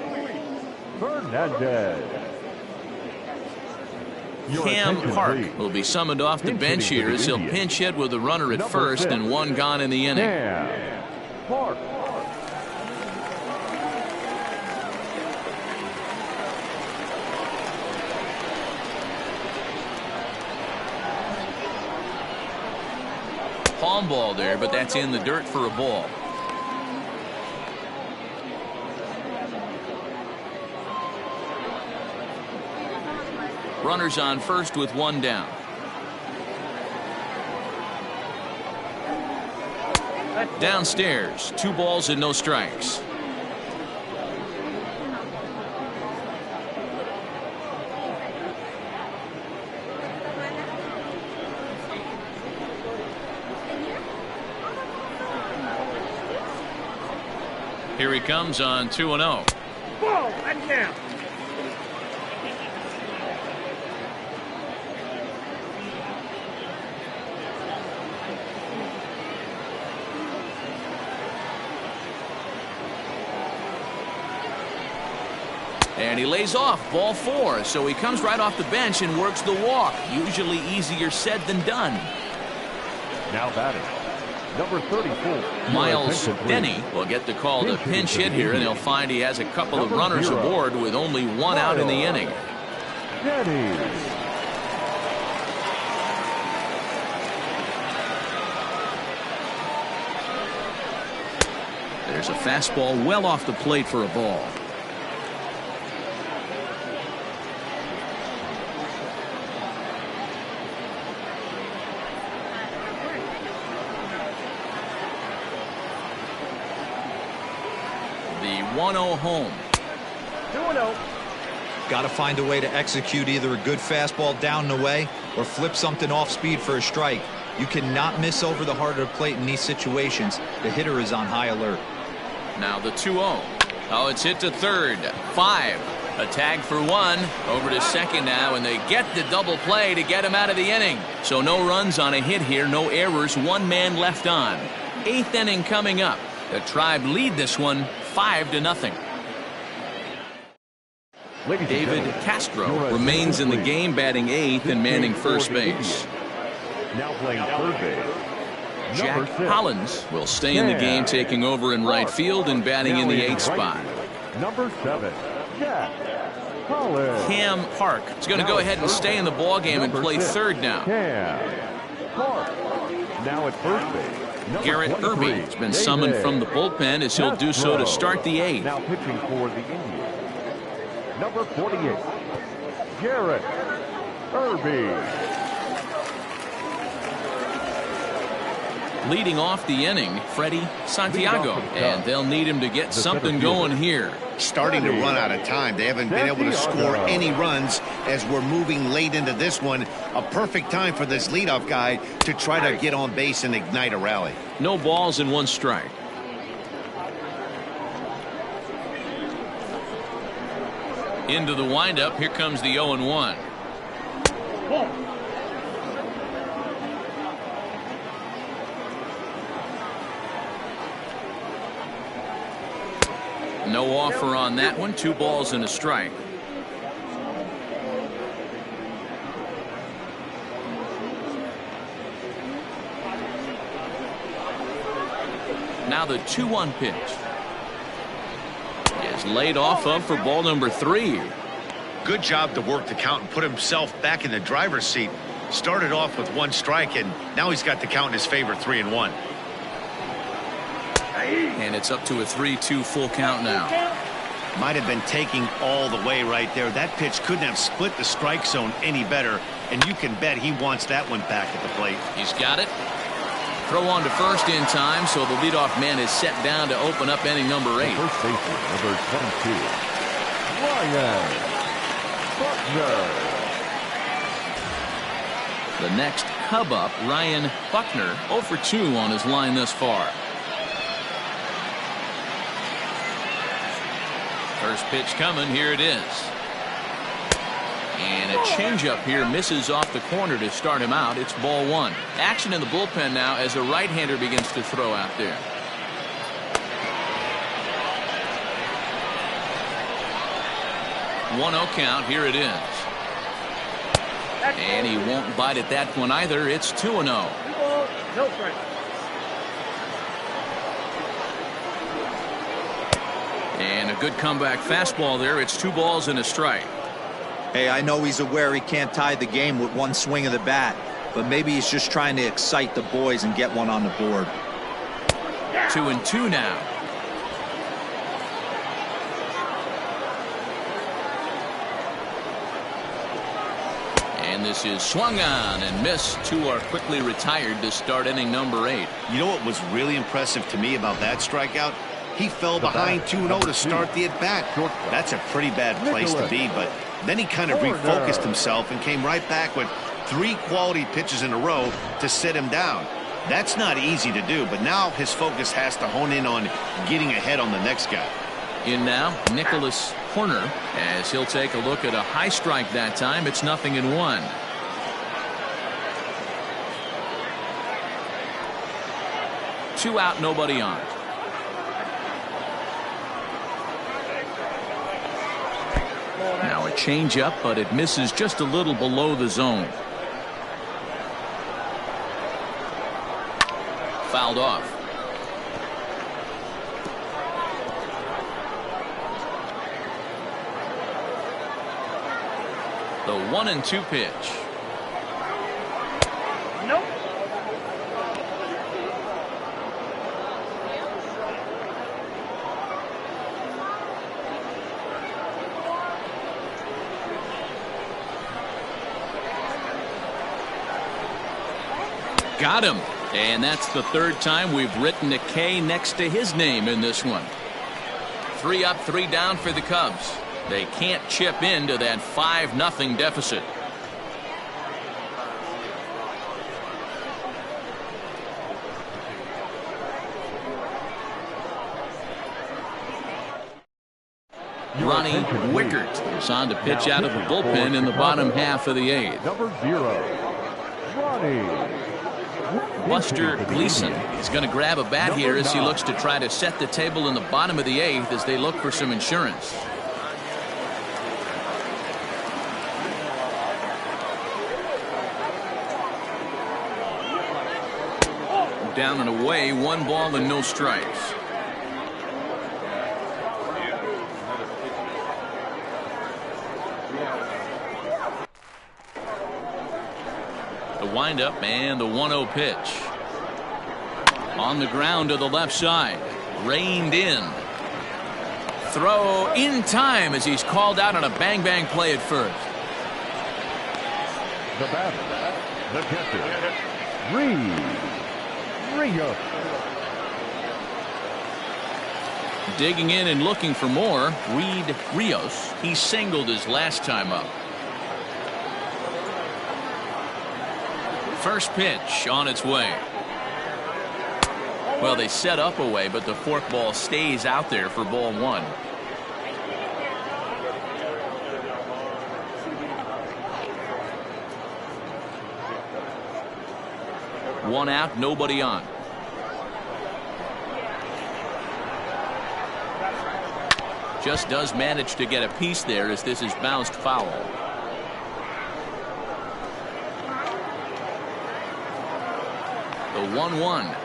Fernandez. Cam Park will be summoned off the bench here as he'll pinch hit with a runner at first and one gone in the inning. Cam Park. Palm ball there, but that's in the dirt for a ball. Runners on first with one down. Downstairs, 2 balls and no strikes. Here he comes on 2-0. Ball, and now. And he lays off, ball 4, so he comes right off the bench and works the walk. Usually easier said than done. Now batting, number 34, Miles Denny will get the call to pinch hit here, and he'll find he has a couple of runners aboard with only 1 out in the inning. Denny. There's a fastball well off the plate for a ball. The 1-0 home. 2-0. Got to find a way to execute either a good fastball down and away or flip something off speed for a strike. You cannot miss over the heart of the plate in these situations. The hitter is on high alert. Now the 2-0. Oh, it's hit to third. 5. A tag for 1. Over to second now, and they get the double play to get him out of the inning. So no runs on a hit here, no errors, 1 man left on. 8th inning coming up. The Tribe lead this one 5-0. David Castro remains in the game, batting 8th and manning first base. Now playing third base. Jack Hollins will stay in the game, taking over in right field and batting in the 8th spot. Number 7, Jack Hollins. Cam Park is going to go ahead and stay in the ball game and play third now. Cam Park. Now at first base. Garrett Irby has been summoned from the bullpen as he'll do so to start the 8th. Now pitching for the Indians. Number 48, Garrett Irby. Leading off the inning, Freddie Santiago, and they'll need him to get something going here. Starting to run out of time. They haven't been able to score any runs as we're moving late into this one. A perfect time for this leadoff guy to try to get on base and ignite a rally. No balls and 1 strike. Into the windup. Here comes the 0-1. No offer on that one. 2 balls and a strike. Now the 2-1 pitch is laid off of for ball number 3. Good job to work the count and put himself back in the driver's seat. Started off with 1 strike, and now he's got the count in his favor, 3-1. And it's up to a 3-2 full count now. Might have been taking all the way right there. That pitch couldn't have split the strike zone any better, and you can bet he wants that one back at the plate. He's got it. Throw on to first in time, so the leadoff man is set down to open up inning number 8. First baseman, number 22, Ryan Buckner. The next Cub up, Ryan Buckner, 0 for 2 on his line thus far. First pitch coming. Here it is. And a changeup here misses off the corner to start him out. It's ball 1. Action in the bullpen now as a right-hander begins to throw out there. One 0 count. Here it is. And he won't bite at that one either. It's 2-0. No strike. And a good comeback fastball there. It's 2 balls and a strike. Hey, I know he's aware he can't tie the game with 1 swing of the bat, but maybe he's just trying to excite the boys and get one on the board. 2-2 now. And this is swung on and missed. 2 are quickly retired to start inning number 8. You know what was really impressive to me about that strikeout? He fell behind 2-0 to start the at-bat. That's a pretty bad place to be, but then he kind of refocused himself and came right back with 3 quality pitches in a row to sit him down. That's not easy to do, but now his focus has to hone in on getting ahead on the next guy. In now, Nicholas Horner, as he'll take a look at a high strike that time. It's 0-1. Two out, nobody on. Now a changeup, but it misses just a little below the zone. Fouled off. The 1-2 pitch. Nope. Got him. And that's the 3rd time we've written a K next to his name in this one. 3 up, 3 down for the Cubs. They can't chip into that 5-0 deficit. Ronnie Wickert is on to pitch out of the bullpen in the bottom half of the 8th. Number 0, Ronnie. Buster Gleason is going to grab a bat here as he looks to try to set the table in the bottom of the 8th as they look for some insurance. Down and away, 1 ball and no strikes. The windup and the 1-0 pitch. On the ground to the left side. Reined in. Throw in time as he's called out on a bang-bang play at first. The batter, the catcher, Rios. Digging in and looking for more, Reed Rios. He singled his last time up. First pitch on its way. Well, they set up a way, but the forkball stays out there for ball 1. One out, nobody on. Just does manage to get a piece there as this is bounced foul. The 1-1.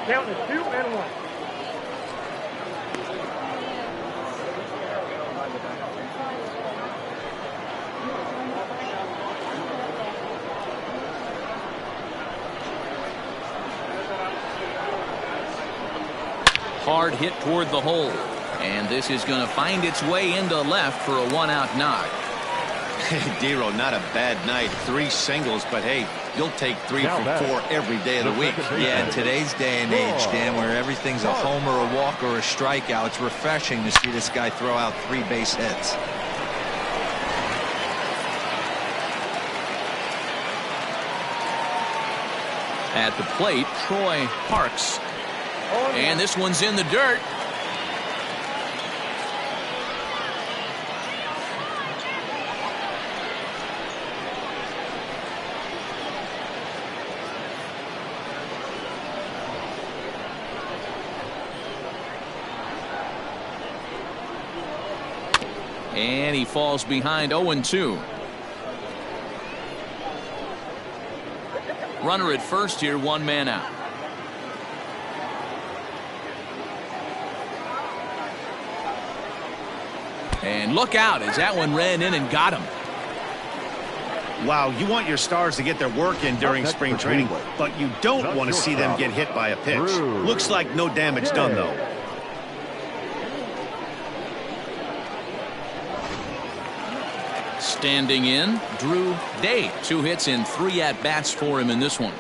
Count is 2 and 1. Hard hit toward the hole. And this is going to find its way into left for a 1-out knock. Dero, not a bad night. 3 singles, but hey, you'll take 3 from 4 every day of the week. Yeah, in today's day and age, Dan, where everything's a homer, a walk, or a strikeout, it's refreshing to see this guy throw out 3 base hits. At the plate, Troy Parks. And this one's in the dirt. And he falls behind 0-2. Runner at first here, 1 man out. And look out as that one ran in and got him. Wow, you want your stars to get their work in during spring training, but you don't want to see them get hit by a pitch. Looks like no damage done, though. Standing in, Drew Day. 2 hits and 3 at-bats for him in this one.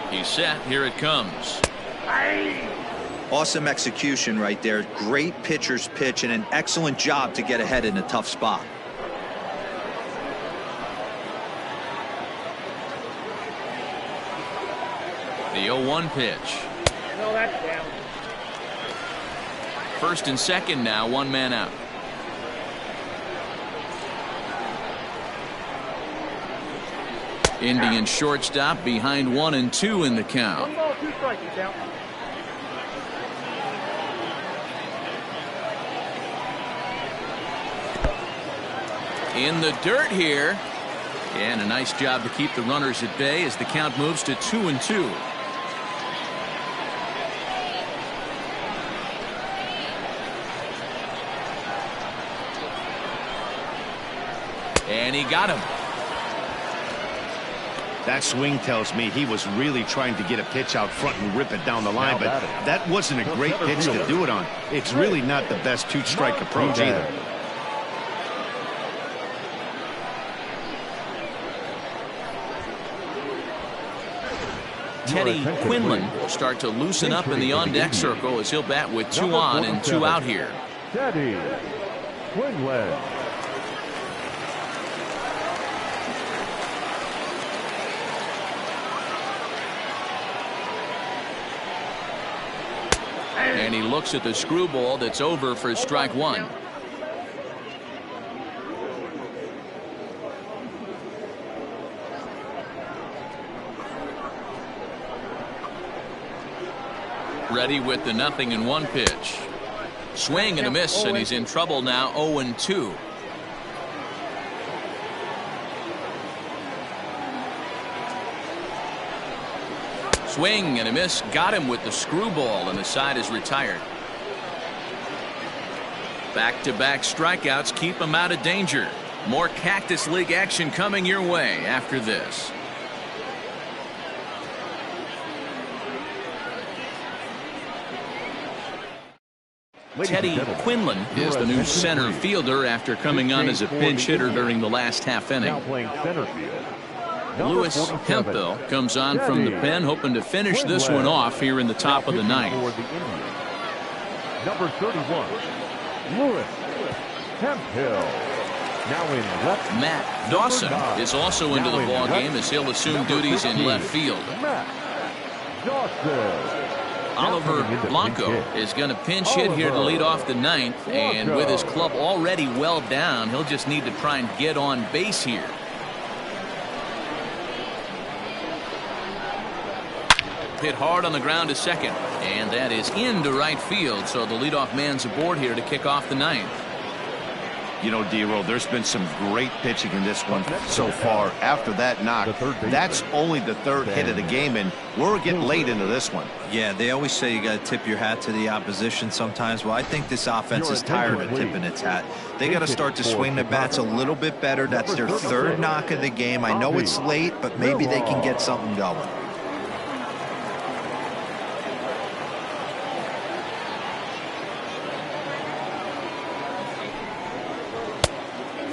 He's set. Here it comes. Awesome execution right there. Great pitcher's pitch and an excellent job to get ahead in a tough spot. The 0-1 pitch. No, that's down. First and second now, 1 man out. Indian shortstop behind 1 and 2 in the count. 1 ball, 2 strikes, you count. In the dirt here. And a nice job to keep the runners at bay as the count moves to 2-2. And he got him. That swing tells me he was really trying to get a pitch out front and rip it down the line, but that wasn't a great pitch to do it on. It's really not the best 2-strike approach either. Teddy Quinlan will start to loosen up in the on-deck circle as he'll bat with 2 on and 2 out here. Teddy Quinlan. And he looks at the screwball that's over for strike one. Ready with the 0-1 pitch. Swing and a miss, and he's in trouble now. 0-2. Swing and a miss. Got him with the screwball, and the side is retired. Back-to-back strikeouts keep him out of danger. More Cactus League action coming your way after this. Teddy Quinlan is the new center fielder after coming on as a pinch hitter during the last half inning. Lewis Hemphill comes on from the pen, hoping to finish this one off here in the top of the ninth. Number 31, Lewis Hemphill. Now in left. Matt Dawson is also into the ball game as he'll assume duties in left field. Matt Dawson. Oliver Blanco is going to pinch hit here to lead off the ninth, and with his club already well down, he'll just need to try and get on base here. Hit hard on the ground to second, and that is into right field, so the leadoff man's aboard here to kick off the ninth. You know, D-Roll, there's been some great pitching in this one so far. After that knock, that's only the third hit of the game, and we're getting late into this one. Yeah, they always say you got to tip your hat to the opposition sometimes. Well, I think this offense is tired of tipping its hat. They got to start to swing the bats a little bit better. That's their third knock of the game. I know it's late, but maybe they can get something going.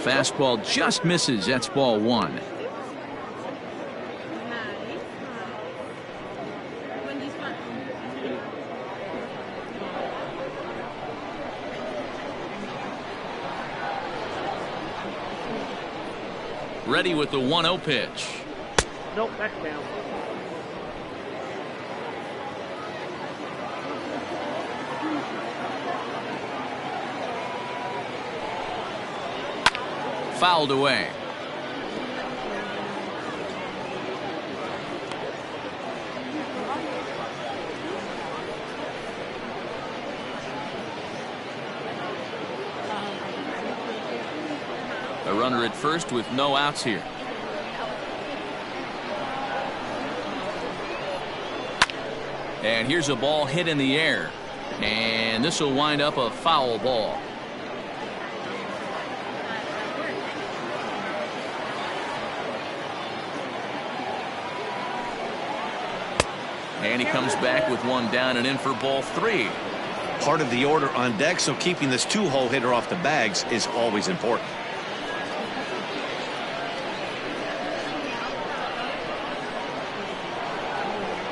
Fastball just misses. That's ball one. Ready with the 1-0 pitch. Nope, that's down. Fouled away. A runner at first with no outs here. And here's a ball hit in the air, and this will wind up a foul ball. And he comes back with one down and in for ball three. Part of the order on deck, so keeping this two-hole hitter off the bags is always important.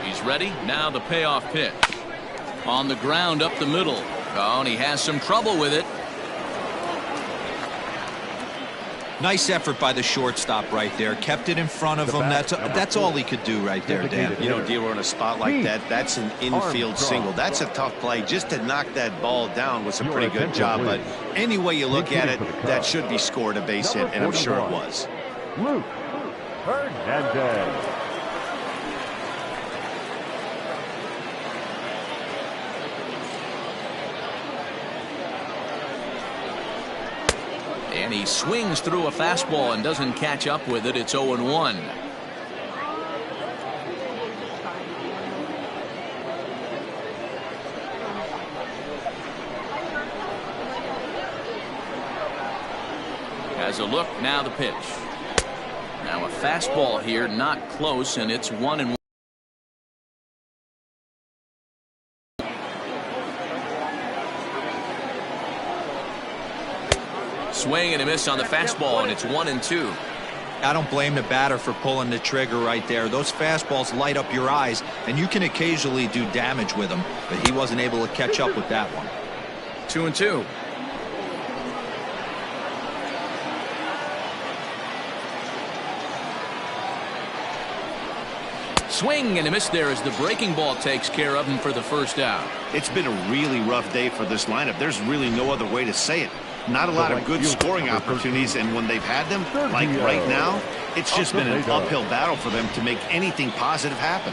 He's ready. Now the payoff pitch. On the ground up the middle. Oh, and he has some trouble with it. Nice effort by the shortstop right there. Kept it in front of him. That's all he could do right there, Dan. You know, D-Roll, in a spot like that, that's an infield single. That's a tough play. Just to knock that ball down was a pretty good job. But any way you look at it, that should be scored a base hit, and I'm sure it was. Luke Hernandez. And he swings through a fastball and doesn't catch up with it. It's 0-1. Has a look. Now the pitch. Now a fastball here, not close, and it's 1-1. Swing and a miss on the fastball, and it's 1-2. I don't blame the batter for pulling the trigger right there. Those fastballs light up your eyes, and you can occasionally do damage with them, but he wasn't able to catch up with that one. 2-2. Swing and a miss there as the breaking ball takes care of him for the first out. It's been a really rough day for this lineup. There's really no other way to say it. Not a lot of good scoring opportunities, and when they've had them, like right now, it's just been an uphill battle for them to make anything positive happen.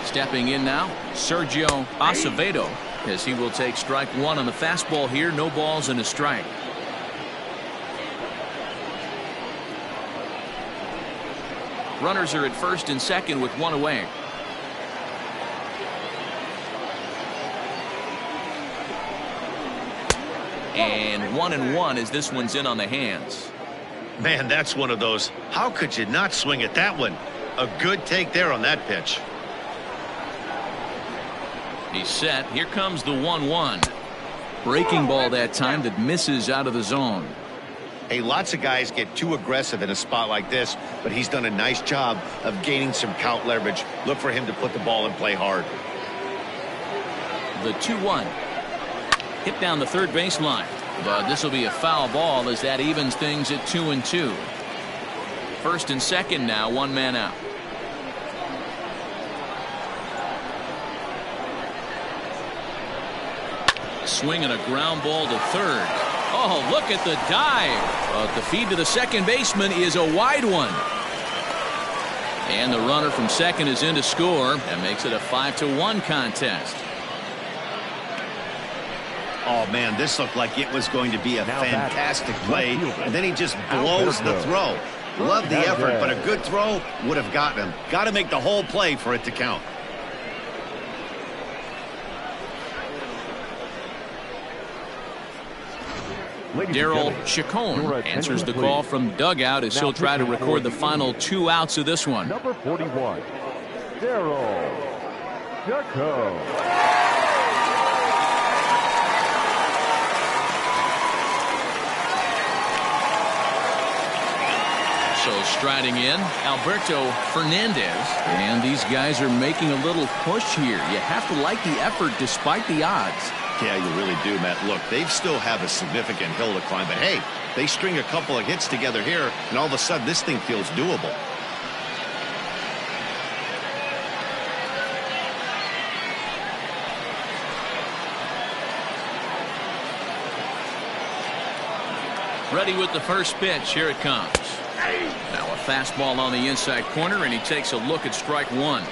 Stepping in now, Sergio Acevedo, as he will take strike one on the fastball here. No balls and a strike. Runners are at first and second with one away. And 1-1 as this one's in on the hands. Man, that's one of those. How could you not swing at that one? A good take there on that pitch. He's set. Here comes the 1-1. Breaking ball that time that misses out of the zone. Hey, lots of guys get too aggressive in a spot like this, but he's done a nice job of gaining some count leverage. Look for him to put the ball in play hard. The 2-1. Hit down the third baseline. But this will be a foul ball as that evens things at 2-2. First and second now, one man out. Swing and a ground ball to third. Oh, look at the dive. But the feed to the second baseman is a wide one. And the runner from second is in to score. That makes it a 5-1 contest. Oh, man, this looked like it was going to be a fantastic play, and then he just blows the throw. Love the effort, but a good throw would have gotten him. Got to make the whole play for it to count. Daryl Chacon answers the call from dugout as he'll try to record the final 2 outs of this one. Number 41, Daryl Chacon. So striding in, Alberto Fernandez. And these guys are making a little push here. You have to like the effort despite the odds. Yeah, you really do, Matt. Look, they still have a significant hill to climb, but hey, they string a couple of hits together here, and all of a sudden this thing feels doable. Ready with the first pitch. Here it comes. Now a fastball on the inside corner, and he takes a look at strike one.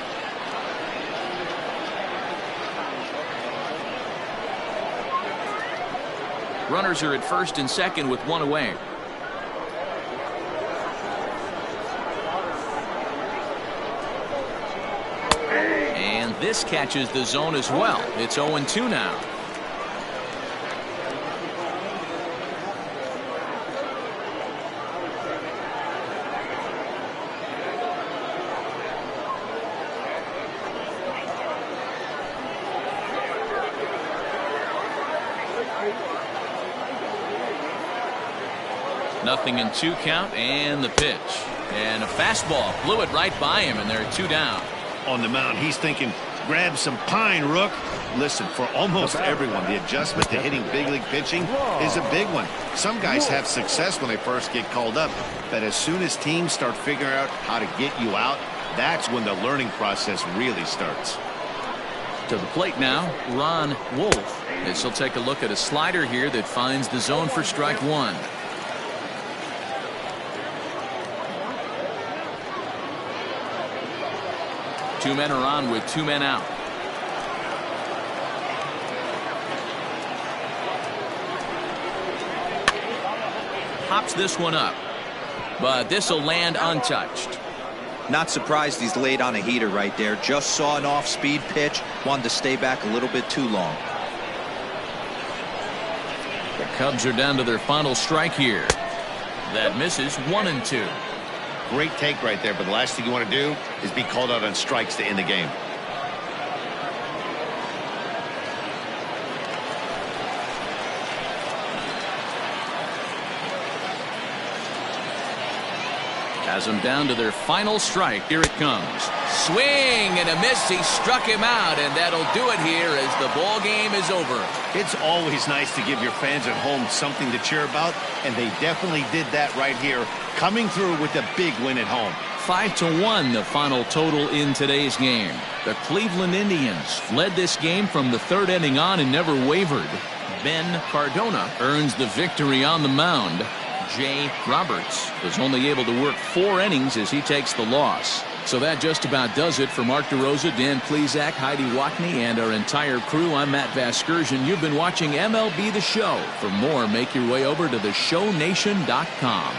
Runners are at first and second with one away. And this catches the zone as well. It's 0-2 now. Nothing in 2 count, and the pitch. And a fastball blew it right by him, and they're 2 down. On the mound, he's thinking, grab some pine, Rook. Listen, for almost everyone, the adjustment to hitting big league pitching is a big one. Some guys have success when they first get called up, but as soon as teams start figuring out how to get you out, that's when the learning process really starts. To the plate now, Ron Wolf. As he'll take a look at a slider here that finds the zone for strike one. Two men are on with 2 men out. Pops this one up, but this will land untouched. Not surprised he's laid on a heater right there. Just saw an off-speed pitch. Wanted to stay back a little bit too long. The Cubs are down to their final strike here. That misses. 1-2. Great take right there, but the last thing you want to do is be called out on strikes to end the game. Has them down to their final strike. Here it comes. Swing and a miss. He struck him out, and that'll do it here as the ball game is over. It's always nice to give your fans at home something to cheer about, and they definitely did that right here, coming through with a big win at home. 5-1 the final total in today's game. The Cleveland Indians led this game from the third inning on and never wavered. Ben Cardona earns the victory on the mound. Jay Roberts was only able to work 4 innings as he takes the loss. So that just about does it for Mark DeRosa, Dan Plesac, Heidi Wackney, and our entire crew. I'm Matt Vasgersian. You've been watching MLB The Show. For more, make your way over to theshownation.com.